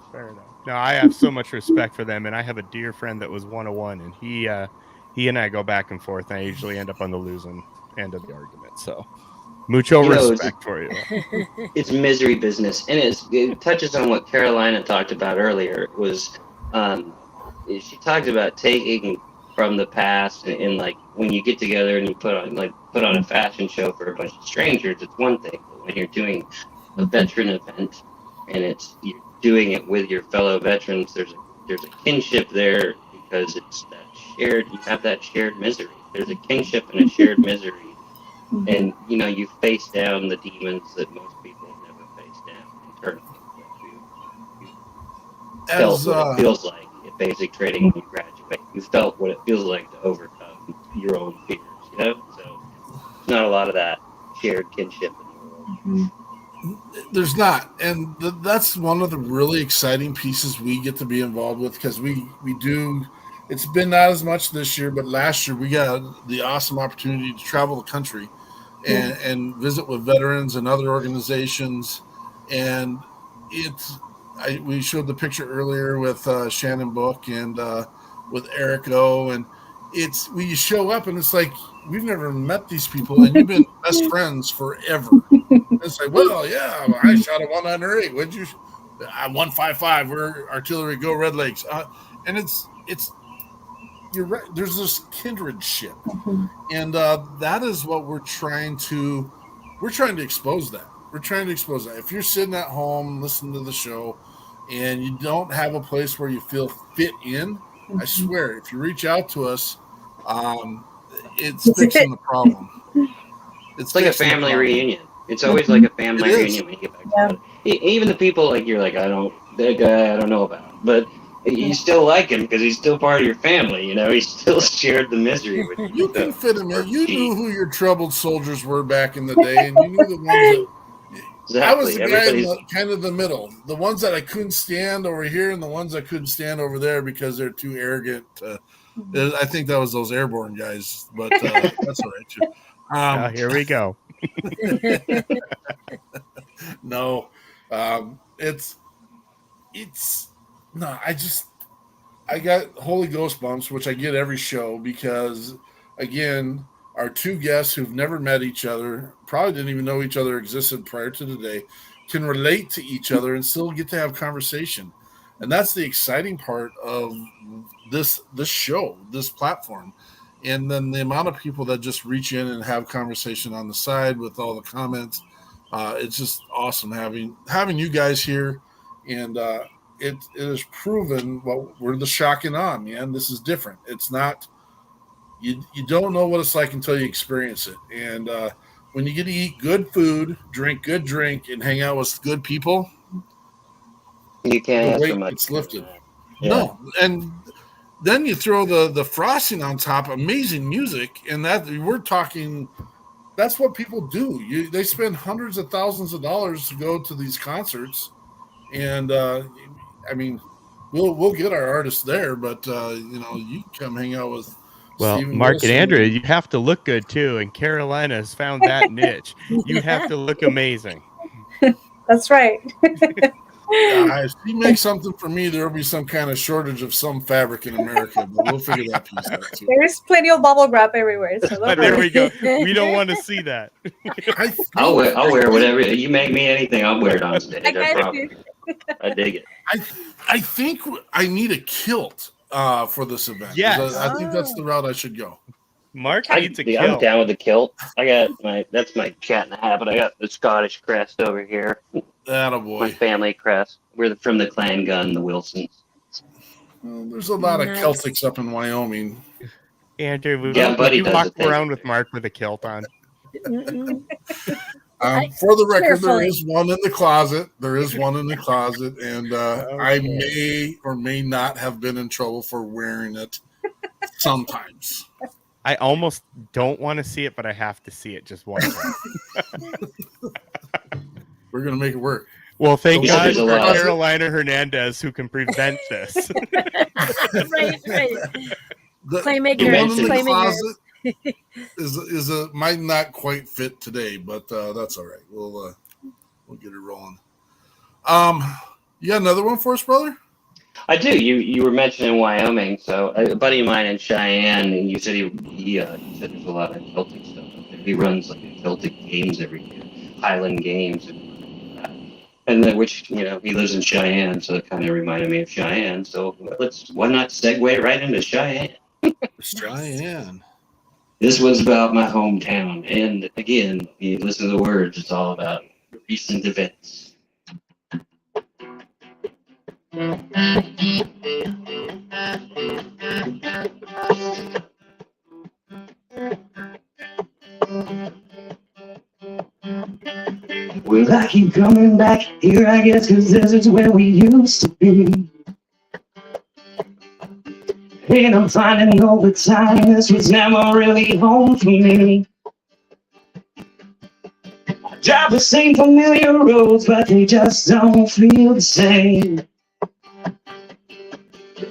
No, I have so much respect for them, and I have a dear friend that was 101, and he and I go back and forth, and I usually end up on the losing end of the argument. So, mucho respect for you. It's misery business, and it touches on what Carolina talked about earlier. Was she talked about taking from the past, and like, when you get together and you put on a fashion show for a bunch of strangers, it's one thing. But when you're doing a veteran event and you're doing it with your fellow veterans, there's a kinship there, because it's you have that shared misery. There's a kinship and a shared misery, and you face down the demons that most people never face down internally. You felt what it feels like at basic training when you graduate. You felt what it feels like to overcome your own fears. So there's not a lot of that shared kinship in the world. There's not, and that's one of the really exciting pieces we get to be involved with, because we do. It's been not as much this year, but last year we got the awesome opportunity to travel the country and visit with veterans and other organizations, and we showed the picture earlier with Shannon Book and with Eric O, and it's when you show up and it's like, we've never met these people, and you've been best friends forever. It's like, well, yeah, I shot a 108. What'd you? 155. We're artillery. Go Red Lakes. And it's you're right. There's this kindredship, and that is what we're trying to expose. We're trying to expose that. If you're sitting at home listening to the show, and you don't have a place where you feel fit in, I swear, if you reach out to us, it's fixing the problem. It's like a family reunion. It's always like a family reunion when you get back to it. Even the people like you're like, that guy I don't know about, but you still like him because he's still part of your family. He still shared the misery with you. You can fit him in. You knew who your troubled soldiers were back in the day, and you knew the ones that. Exactly. I was the guy in kind of the middle. The ones that I couldn't stand over here, and the ones I couldn't stand over there because they're too arrogant. I think that was those airborne guys, but that's all right too. Here we go. No, it's no. I got Holy Ghost bumps, which I get every show, because again, our two guests who've never met each other, probably didn't even know each other existed prior to today, can relate to each other and still get to have conversation. And that's the exciting part of this show, this platform. And then the amount of people that just reach in and have conversation on the side with all the comments. It's just awesome having you guys here. And it is proven we're the shock and awe, man. This is different. It's not, you don't know what it's like until you experience it. And when you get to eat good food, drink good drink, and hang out with good people, you can't the ask for weight much. gets lifted. Yeah. No, and then you throw the frosting on top, amazing music, and that we're talking. That's what people do. They spend hundreds of thousands of dollars to go to these concerts, and I mean, we'll get our artists there, but you come hang out with. Well, Steven Mark Wilson. and Andrea, you have to look good too, and Carolina has found that niche. You have to look amazing. That's right. If she makes something for me, there will be some kind of shortage of some fabric in America, but we'll figure that piece out too. There is plenty of bubble wrap everywhere. So There we go. We don't want to see that. I'll wear whatever. You make me anything, I'll wear it on stage. I promise. I dig it. I think I need a kilt for this event. Yes. I think that's the route I should go. Mark needs a I'm kilt. down with the kilt. I got that's my cat in a habit. I got the Scottish crest over here. Attaboy. My family crest. We're from the clan gun, the Wilsons. Well, there's a lot of Celtics up in Wyoming. Andrew, Buddy you does walk it. around with Mark with a kilt on. For the record, there is one in the closet. And I may or may not have been in trouble for wearing it sometimes. I almost don't want to see it, but I have to see it just once. We're going to make it work. Well, thank Yeah, God there's a for lot. Carolina Hernandez who can prevent this. right. Claim The ignorance. one in the Claim closet might not quite fit today, but that's all right. We'll get it rolling. You got another one for us, brother? I do. You were mentioning Wyoming, so a buddy of mine in Cheyenne, and you said he said there's a lot of Celtic stuff up there. He runs like Celtic games every year, Highland games, and then which he lives in Cheyenne, so it kind of reminded me of Cheyenne. So why not segue right into Cheyenne? Cheyenne. This was about my hometown, and again, you listen to the words. It's all about recent events. Well, I keep coming back here, I guess, 'cause this is where we used to be. And I'm finding over time this was never really home for me. I drive the same familiar roads, but they just don't feel the same.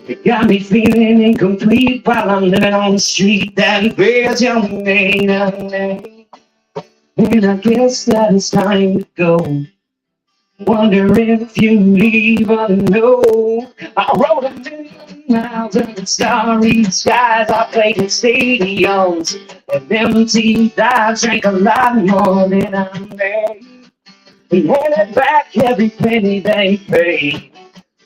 It got me feeling incomplete while I'm living on the street that bears your name. And I guess that it's time to go. Wonder if you even know. I rode 1,000,000 miles under starry skies. I played in stadiums and empty. I drank a lot more than I made. And handed back every penny they paid.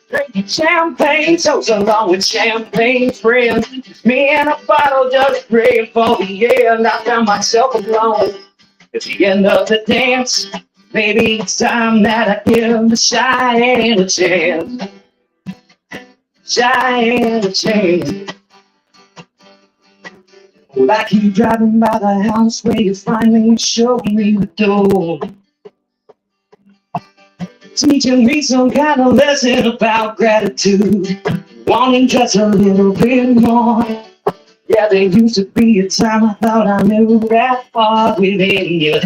Drinking champagne, toast along with champagne friends. Me and a bottle just praying for the end. I found myself alone at the end of the dance. Maybe it's time that I give the Cheyenne a chance. Cheyenne a chance. Well, I keep driving by the house where you finally showed me the door. Teaching me some kind of lesson about gratitude. Wanting just a little bit more. Yeah, there used to be a time I thought I knew that far within you.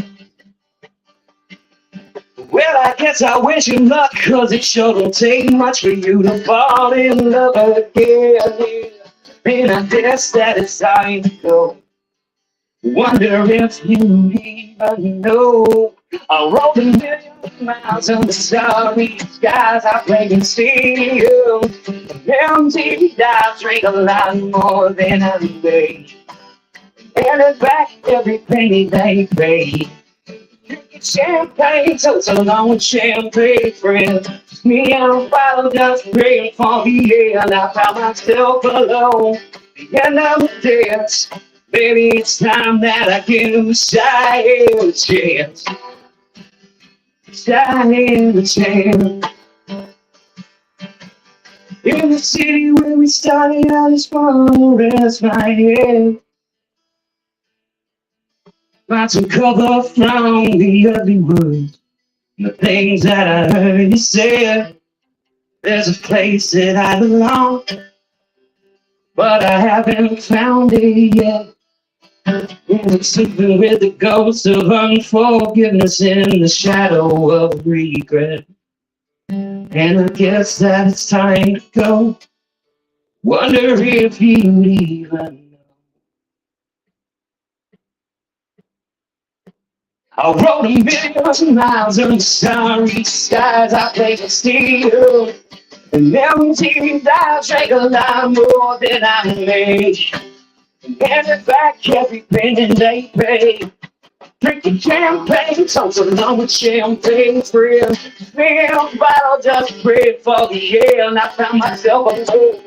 Well, I guess I wish you luck, 'cause it sure don't take much for you to fall in love again. And I guess that it's time to go. Wonder if you even know. I rode 1,000,000 miles under starry skies. I played in stadiums, empty. I drank a lot more than I made. Handed back every penny they paid. Drinking champagne, toast along with champagne friends. Me and a bottle just praying for the end. I found myself alone. The end of the dance. Baby, it's time that I give a shy a chance. Shy a chance. In the city where we started, I just wanna rest my head. Find some cover from the ugly words. The things that I heard you say. There's a place that I belong, but I haven't found it yet. I'm sleeping with the ghost of unforgiveness in the shadow of regret. And I guess that it's time to go. Wonder if you even know. I rode 1,000,000 miles under starry skies. I played with steel. And empty I drank a lot more than I made. And handed back everything that they paid. Drinking champagne, songs along with champagne friends. Filled bottle just prayed for the end. I found myself alone.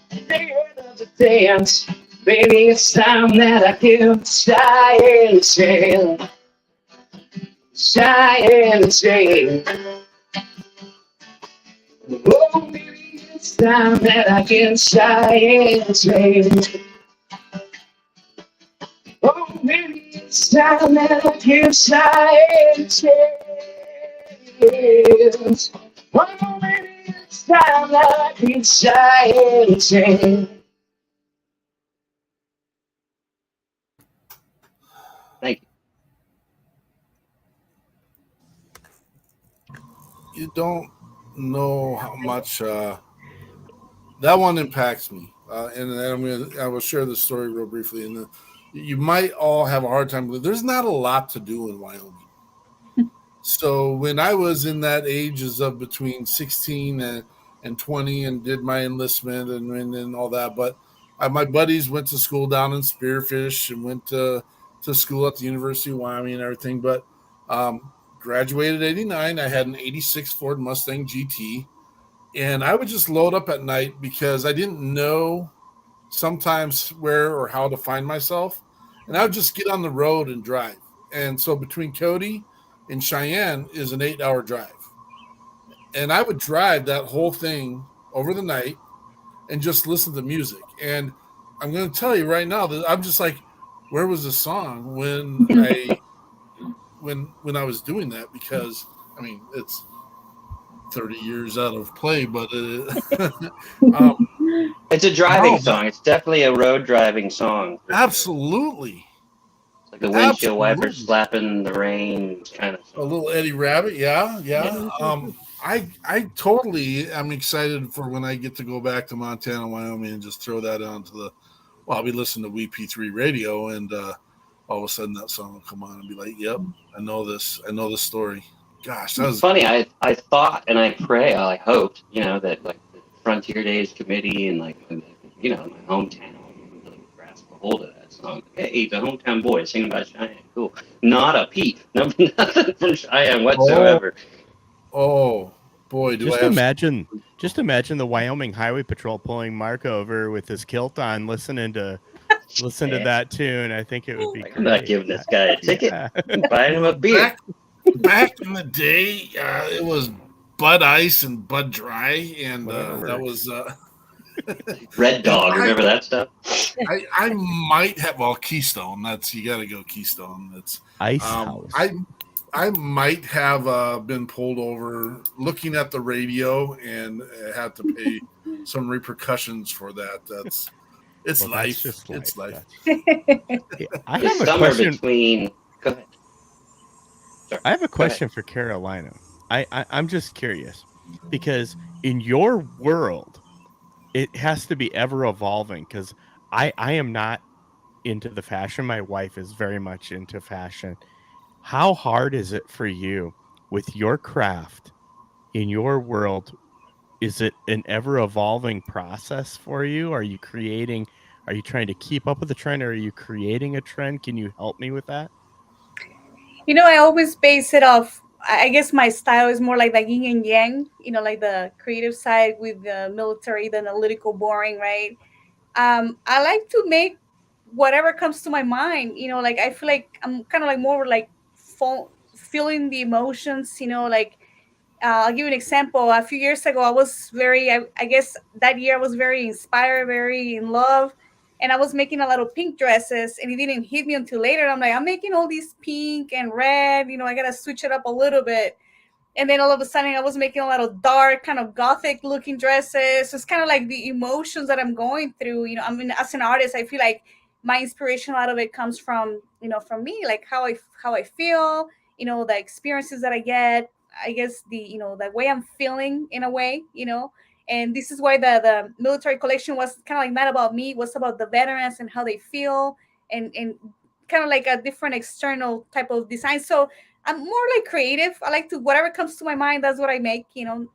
The end of the dance. Baby, it's time that I give shy and a chance. Shy and a chance. Oh, baby, it's time that I give shy and a chance. Oh, maybe it's time that I give shy and a chance. Oh, maybe it's time that I give shy and a chance. Thank you. You don't know how much that one impacts me, and I will share the story real briefly. And you might all have a hard time believing there's not a lot to do in Wyoming. So when I was in that ages of between 16 and 20 and did my enlistment and all that, but my buddies went to school down in Spearfish and went to school at the University of Wyoming and everything. But graduated 89. I had an 86 Ford Mustang GT. And I would just load up at night because I didn't know sometimes where or how to find myself. And I would just get on the road and drive. And so between Cody and Cheyenne is an 8-hour drive. And I would drive that whole thing over the night and just listen to music. And I'm going to tell you right now that I'm just like, where was the song when when I was doing that? Because, I mean, it's 30 years out of play, but it's a driving song. It's definitely a road driving song. Absolutely. It's like the windshield wipers slapping the rain kind of song. A little Eddie Rabbit, yeah. I totally am excited for when I get to go back to Montana, Wyoming, and just throw that onto I'll be listening to WeP3 radio, and all of a sudden that song will come on and be like, yep, I know this story. Gosh, that was funny. I thought and I pray, I hoped, that like the Frontier Days Committee and like, my hometown would really grasp a hold of that song. Hey, the hometown boy singing about Cheyenne. Cool. Not a peep. Nothing from Cheyenne whatsoever. Oh boy, just imagine the Wyoming Highway Patrol pulling Mark over with his kilt on, listening to that tune. I think it would be great. I'm not giving this guy a ticket. I'm buying him a beer. Back in the day, it was Bud Ice and Bud Dry, and that was Red Dog. Remember that stuff? I might have Keystone. You got to go Keystone. That's Ice House. I might have been pulled over looking at the radio and had to pay some repercussions for that. It's life. It's life. I have a question. Go ahead. I have a question for Carolina. I'm just curious because in your world, it has to be ever evolving because I am not into the fashion. My wife is very much into fashion. How hard is it for you with your craft in your world? Is it an ever evolving process for you? Are you trying to keep up with the trend, or are you creating a trend? Can you help me with that? I always base it off I guess my style is more like the yin and yang, like the creative side with the military, the analytical, boring, right? I like to make whatever comes to my mind, like I feel like I'm kind of like more like feeling the emotions, like I'll give you an example. A few years ago, I was I guess that year I was very inspired, very in love, and I was making a lot of pink dresses, and it didn't hit me until later. I'm like, I'm making all these pink and red, I gotta switch it up a little bit. And then all of a sudden I was making a lot of dark kind of gothic looking dresses. So it's kind of like the emotions that I'm going through. I mean, as an artist, I feel like my inspiration, a lot of it comes from from me, like how I feel, the experiences that I get, I guess the way I'm feeling in a way. And this is why the military collection was kind of like not about me, it was about the veterans and how they feel, and kind of like a different external type of design. So I'm more like creative. I like to, whatever comes to my mind, that's what I make,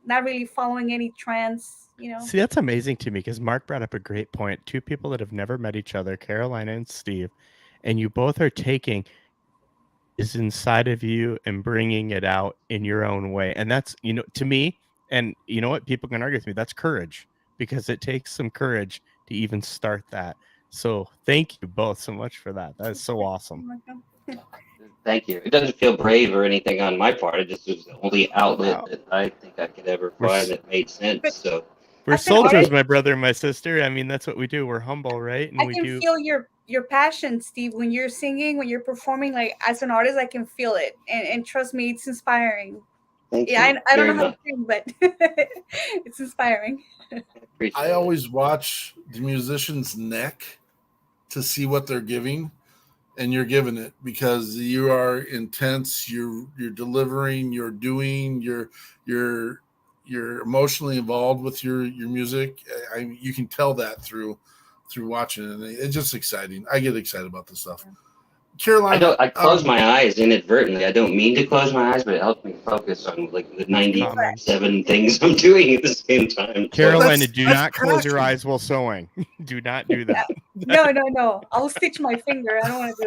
not really following any trends. See, that's amazing to me because Mark brought up a great point. Two people that have never met each other, Carolina and Steve, and you both are taking is inside of you and bringing it out in your own way. And that's, to me, and you know what, people can argue with me, that's courage, because it takes some courage to even start that. So thank you both so much for that. That is so awesome. Thank you. It doesn't feel brave or anything on my part. It just was the only outlet that I think I could ever find that made sense. So we're soldiers, my brother and my sister. I mean, that's what we do. We're humble, right? And I can feel your passion, Steve, when you're singing, when you're performing. Like, as an artist, I can feel it, and trust me, it's inspiring. Thank yeah, you I don't know how to sing, but it's inspiring. I always watch the musician's neck to see what they're giving, and you're giving it because you are intense. You're delivering. You're doing. You're emotionally involved with your music. You can tell that through watching it. And it's just exciting. I get excited about this stuff. Carolina, I close my eyes inadvertently. I don't mean to close my eyes, but it helps me focus on like the 97 things I'm doing at the same time. Carolina, do not close your eyes while sewing. Do not do that. No. I'll stitch my finger. I don't want to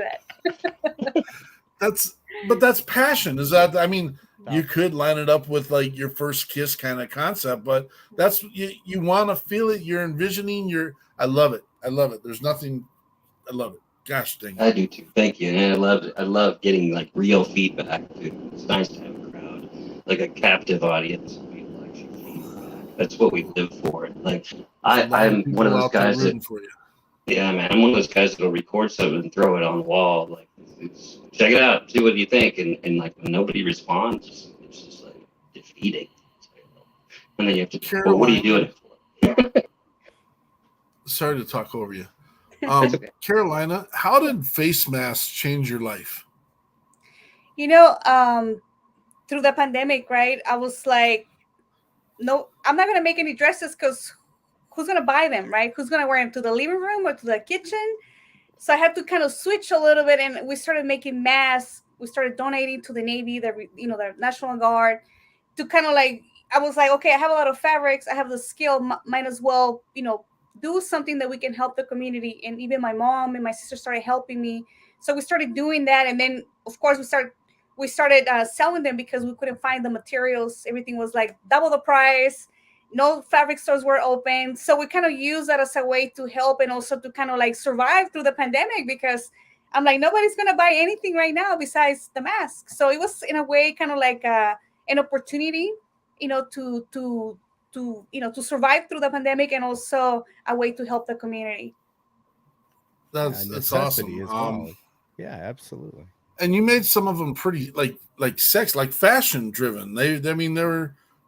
do that. That's passion. Is that, I mean, you could line it up with like your first kiss kind of concept, but that's you want to feel it. You're envisioning. I love it. There's nothing. I love it. Gosh dang it. I do too. Thank you. And I love getting like real feedback too. It's nice to have a crowd, like a captive audience. That's what we live for. Like I'm one of those guys that. Yeah, man. I'm one of those guys that'll record something and throw it on the wall. Like, check it out, see what you think, and like when nobody responds, it's just like defeating. And then you have to. Well, what are you doing it for? Sorry to talk over you. Okay. Carolina, how did face masks change your life? Through the pandemic, right? I was like, no, I'm not gonna make any dresses because who's gonna buy them, right? Who's gonna wear them to the living room or to the kitchen? So I had to kind of switch a little bit, and we started making masks. We started donating to the Navy, the National Guard, to kind of like, I was like, okay, I have a lot of fabrics, I have the skill, might as well, do something that we can help the community. And even my mom and my sister started helping me. So we started doing that. And then of course we started selling them because we couldn't find the materials. Everything was like double the price. No fabric stores were open. So we kind of used that as a way to help and also to kind of like survive through the pandemic, because I'm like, nobody's going to buy anything right now besides the mask. So it was in a way kind of like an opportunity, to survive through the pandemic, and also a way to help the community. That's awesome. As well. Yeah, absolutely. And you made some of them pretty like fashion driven.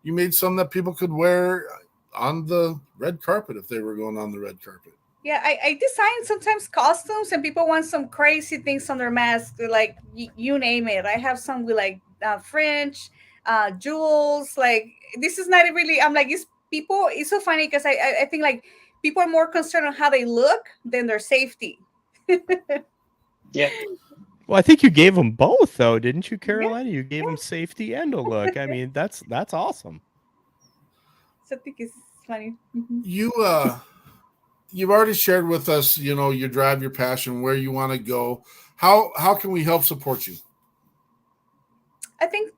You made some that people could wear on the red carpet if they were going on the red carpet. Yeah, I design sometimes costumes, and people want some crazy things on their mask, like you name it. I have some with like French, jewels. Like, this is not really, I'm like, it's so funny because I think like people are more concerned on how they look than their safety. Yeah. Well, I think you gave them both, though, didn't you, Carolina? You gave them safety and a look. I mean, that's awesome. So I think it's funny. You've already shared with us, your drive, your passion, where you want to go. How can we help support you? I think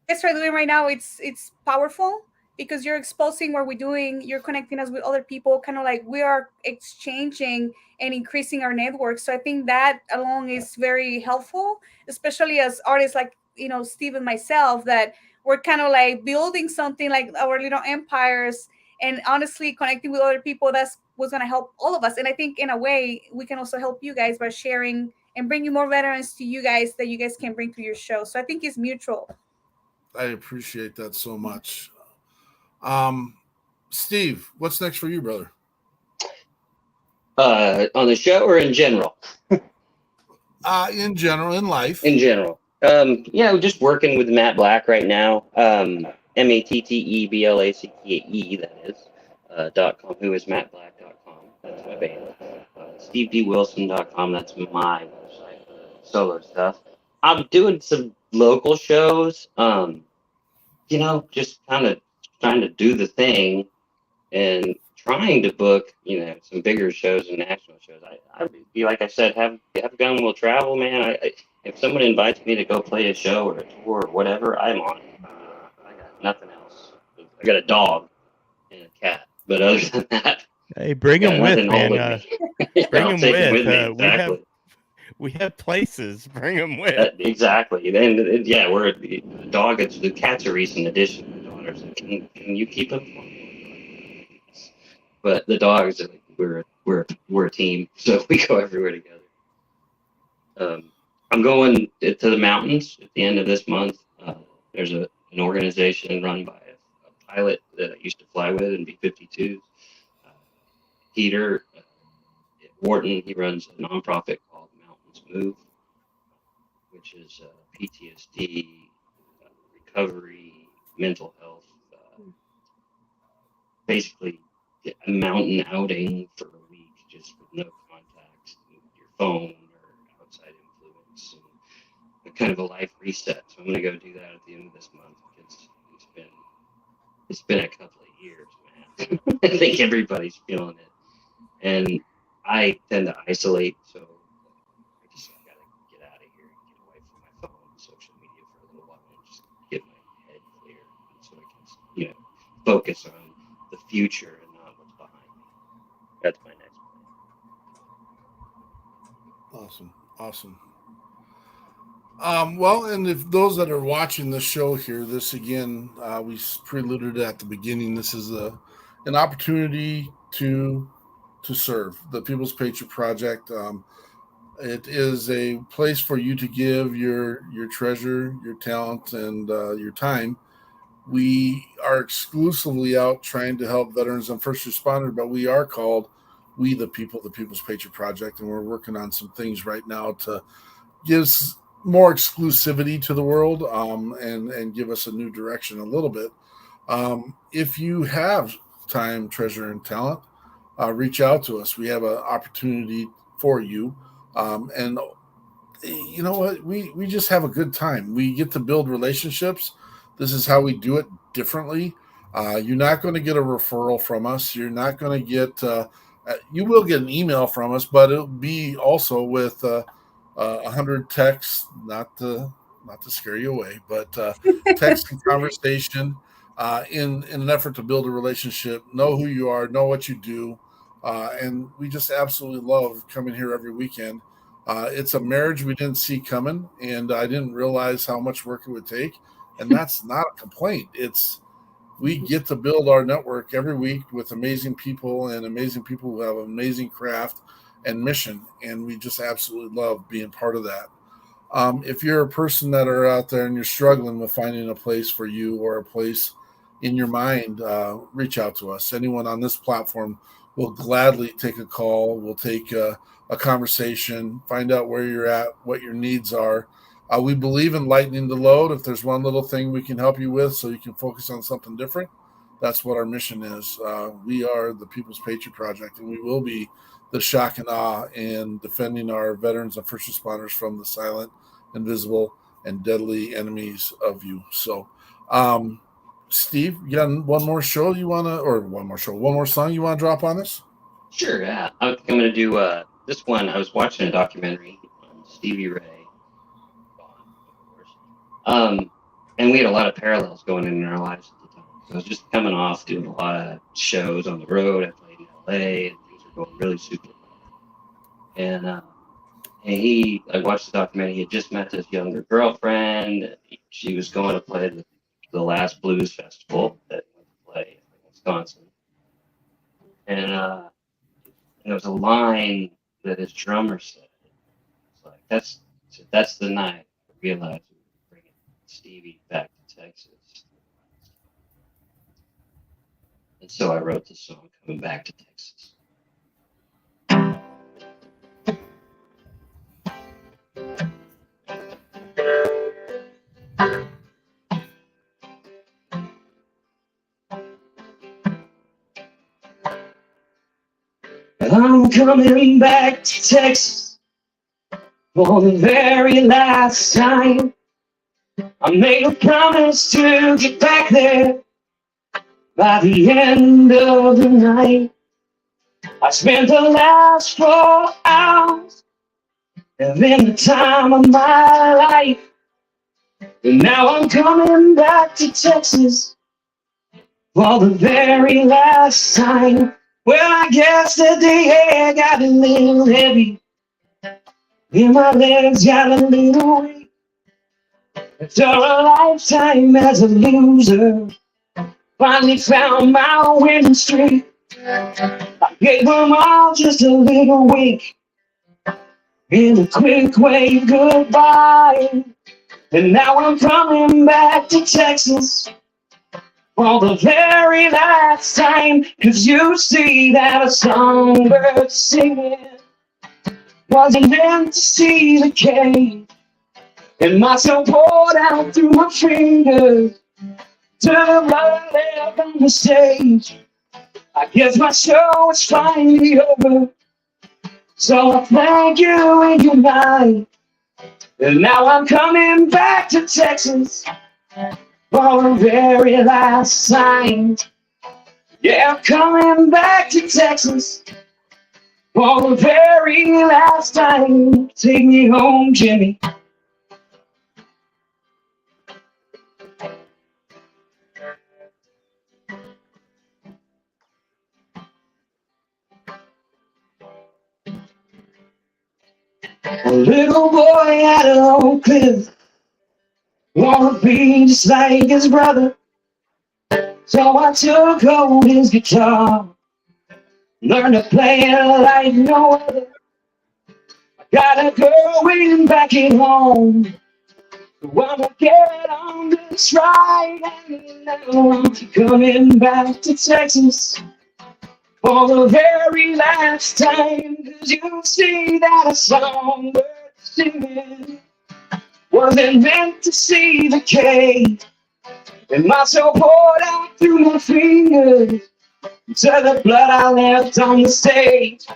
guys are doing right now, it's powerful because you're exposing what we're doing. You're connecting us with other people, kind of like we are exchanging and increasing our network. So I think that alone is very helpful, especially as artists like Steve and myself, that we're kind of like building something like our little empires, and honestly connecting with other people. That's what's going to help all of us. And I think in a way we can also help you guys by sharing and bringing more veterans to you guys that you guys can bring to your show. So I think it's mutual. I appreciate that so much. Steve, what's next for you, brother? On the show or in general? In general, in life. In general. Just working with Matt Black right now. MATTEBLACKE, that is, .com, who is mattblack.com. That's my band. SteveDWilson.com, that's my website, solo stuff. I'm doing some local shows, just kind of trying to do the thing and trying to book, some bigger shows and national shows. I'd be, like I said, have gun will travel, man. If someone invites me to go play a show or a tour or whatever, I'm on it. I got nothing else. I got a dog and a cat, but other than that, hey, bring them with, man. Bring them with. Exactly. We have places. Bring them with. Exactly. And we're the dog. The cat's a recent addition. My daughter's like, can you keep him? But the dogs, we're a team, so we go everywhere together. I'm going to the mountains at the end of this month. There's an organization run by a pilot that I used to fly with in B-52s. Peter Wharton, he runs a nonprofit called Mountains Move, which is PTSD, recovery, mental health, basically a mountain outing for a week, just with no contact with your phone or outside influence, and kind of a life reset. So I'm going to go do that at the end of this month. It's been a couple of years, man. I think everybody's feeling it, and I tend to isolate, so I just got to get out of here and get away from my phone and social media for a little while and just get my head clear, so I can, focus on the future and not what's behind me. That's my next plan. Awesome. Well, and if those that are watching the show here, this again, we preluded at the beginning. This is an opportunity to serve the People's Patriot Project. It is a place for you to give your treasure, your talent, and your time. We are exclusively out trying to help veterans and first responders, but we are called We the People, the People's Patriot Project, and we're working on some things right now to give more exclusivity to the world, and give us a new direction a little bit. If you have time, treasure, and talent, reach out to us. We have an opportunity for you. And you know what? We just have a good time. We get to build relationships. This is how we do it differently. You're not going to get a referral from us. You're not going to get, you will get an email from us, but it'll be also with 100 texts, not to scare you away, but text and conversation in an effort to build a relationship, know who you are, know what you do. And we just absolutely love coming here every weekend. It's a marriage we didn't see coming, and I didn't realize how much work it would take. And that's not a complaint. We get to build our network every week with amazing people and amazing people who have amazing craft and mission. And we just absolutely love being part of that. If you're a person that are out there and you're struggling with finding a place for you or a place in your mind, reach out to us. Anyone on this platform will gladly take a call. We'll take a conversation, find out where you're at, what your needs are. We believe in lightening the load. If there's one little thing we can help you with so you can focus on something different, that's what our mission is. We are the People's Patriot Project, and we will be the shock and awe in defending our veterans and first responders from the silent, invisible, and deadly enemies of you. So, Steve, you got one more song you want to drop on us? Sure, yeah. I'm going to do this one. I was watching a documentary on Stevie Ray. and we had a lot of parallels going in our lives at the time. So I was just coming off doing a lot of shows on the road. I played in LA, and things were going really super well. And I watched the documentary. He had just met his younger girlfriend. She was going to play the last blues festival that went to play in Wisconsin. And there was a line that his drummer said. It's like, that's the night I realized we were bringing Stevie back to Texas. And so I wrote the song Coming Back to Texas. I'm coming back to Texas for the very last time. I made a promise to get back there by the end of the night. I spent the last 4 hours living the time of my life. And now I'm coming back to Texas for the very last time. Well, I guess that the air got a little heavy, and my legs got a little weak. After a lifetime as a loser, finally found my winning streak. I gave them all just a little wink and a quick wave goodbye. And now I'm coming back to Texas for the very last time. 'Cause you see that a songbird singing wasn't meant to see the cage. And my soul poured out through my fingers to the blood left on the stage. I guess my show is finally over, so I thank you and good night. And now I'm coming back to Texas for the very last time. Yeah, I'm coming back to Texas for the very last time. Take me home, Jimmy. A little boy at an old cliff, wanna be just like his brother. So I took hold his guitar, learned to play it like no other. I got a girl waiting back at home, so I'ma get on this ride. And now I'm coming back to Texas for the very last time. 'Cause you see that a songbird singing wasn't meant to see the cage. And my soul poured out through my fingers to the blood I left on the stage.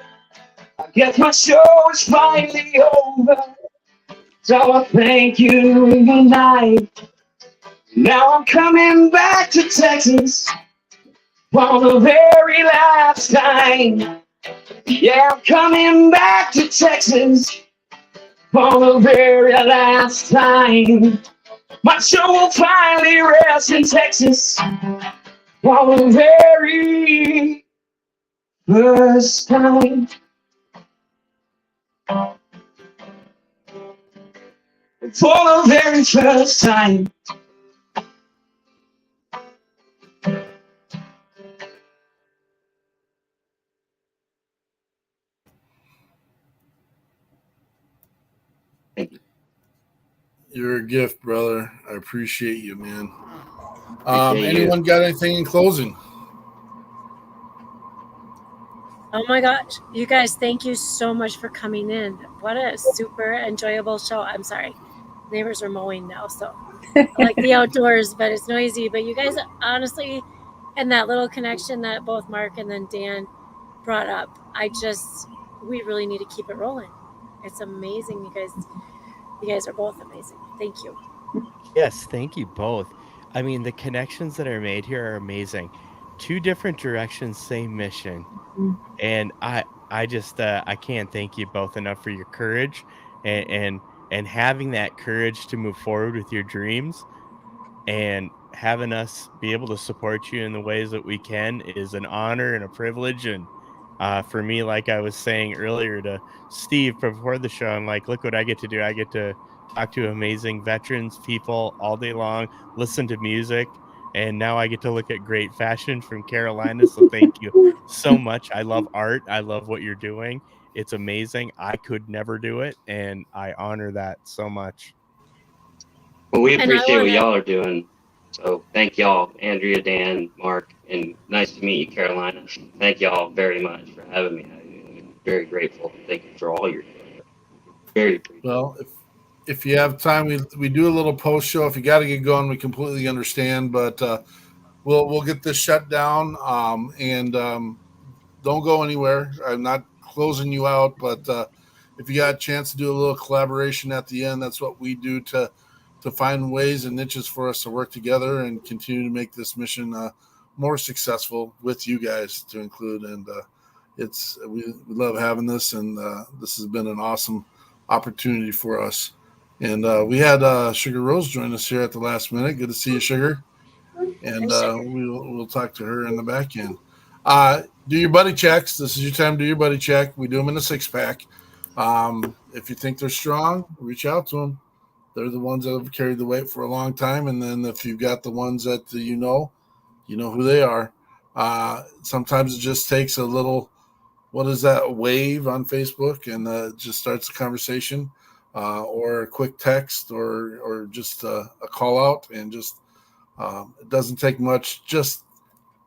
I guess my show is finally over, so I thank you and good night. Now I'm coming back to Texas for the very last time. Yeah, I'm coming back to Texas for the very last time. My soul will finally rest in Texas for the very first time. For the very first time. You're a gift, brother. I appreciate you, man. Appreciate you. Anyone got anything in closing? Oh my gosh, you guys, thank you so much for coming in. What a super enjoyable show. I'm sorry, neighbors are mowing now, so I like the outdoors, but it's noisy. But you guys, honestly, and that little connection that both Mark and then Dan brought up, we really need to keep it rolling. It's amazing. You guys are both amazing. Thank you. Yes, thank you both. I mean, the connections that are made here are amazing. 2 different directions, same mission. And I can't thank you both enough for your courage and having that courage to move forward with your dreams. and having us be able to support you in the ways that we can is an honor and a privilege. And for me, like I was saying earlier to Steve before the show, I'm like, look what I get to do. I get to talk to amazing veterans, people all day long, listen to music, and now I get to look at great fashion from Carolina. So thank you so much. I love art. I love what you're doing. It's amazing. I could never do it, and I honor that so much. Well, we And I appreciate what wanna- y'all are doing. So thank y'all, Andrea, Dan, Mark, and nice to meet you, Carolina. Thank y'all very much for having me. I'm very grateful. Thank you for all you're doing. Very appreciative. Well, if you have time, we do a little post show. If you got to get going, we completely understand, but we'll get this shut down. And don't go anywhere. I'm not closing you out, but if you got a chance to do a little collaboration at the end, that's what we do to find ways and niches for us to work together and continue to make this mission more successful with you guys to include. And we love having this, and this has been an awesome opportunity for us. And we had Sugar Rose join us here at the last minute. Good to see you, Sugar. And we'll talk to her in the back end. Do your buddy checks. This is your time to do your buddy check. We do them in a 6-pack. If you think they're strong, reach out to them. They're the ones that have carried the weight for a long time. And then if you've got the ones that you know who they are. Sometimes it just takes a little, what is that, wave on Facebook, and it just starts a conversation, or a quick text, or just a call out, and just it doesn't take much. Just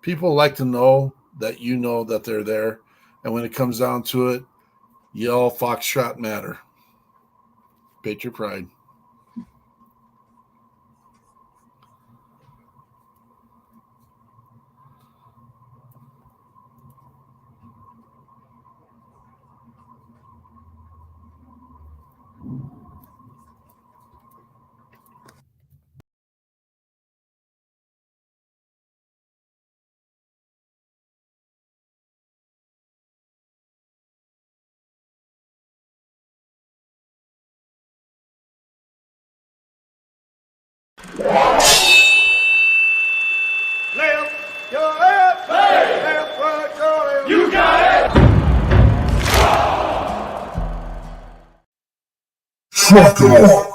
people like to know that you know that they're there, and when it comes down to it, yell Foxtrot matter. Patriot pride. Left your left, left right, your left. You got it. Trucker.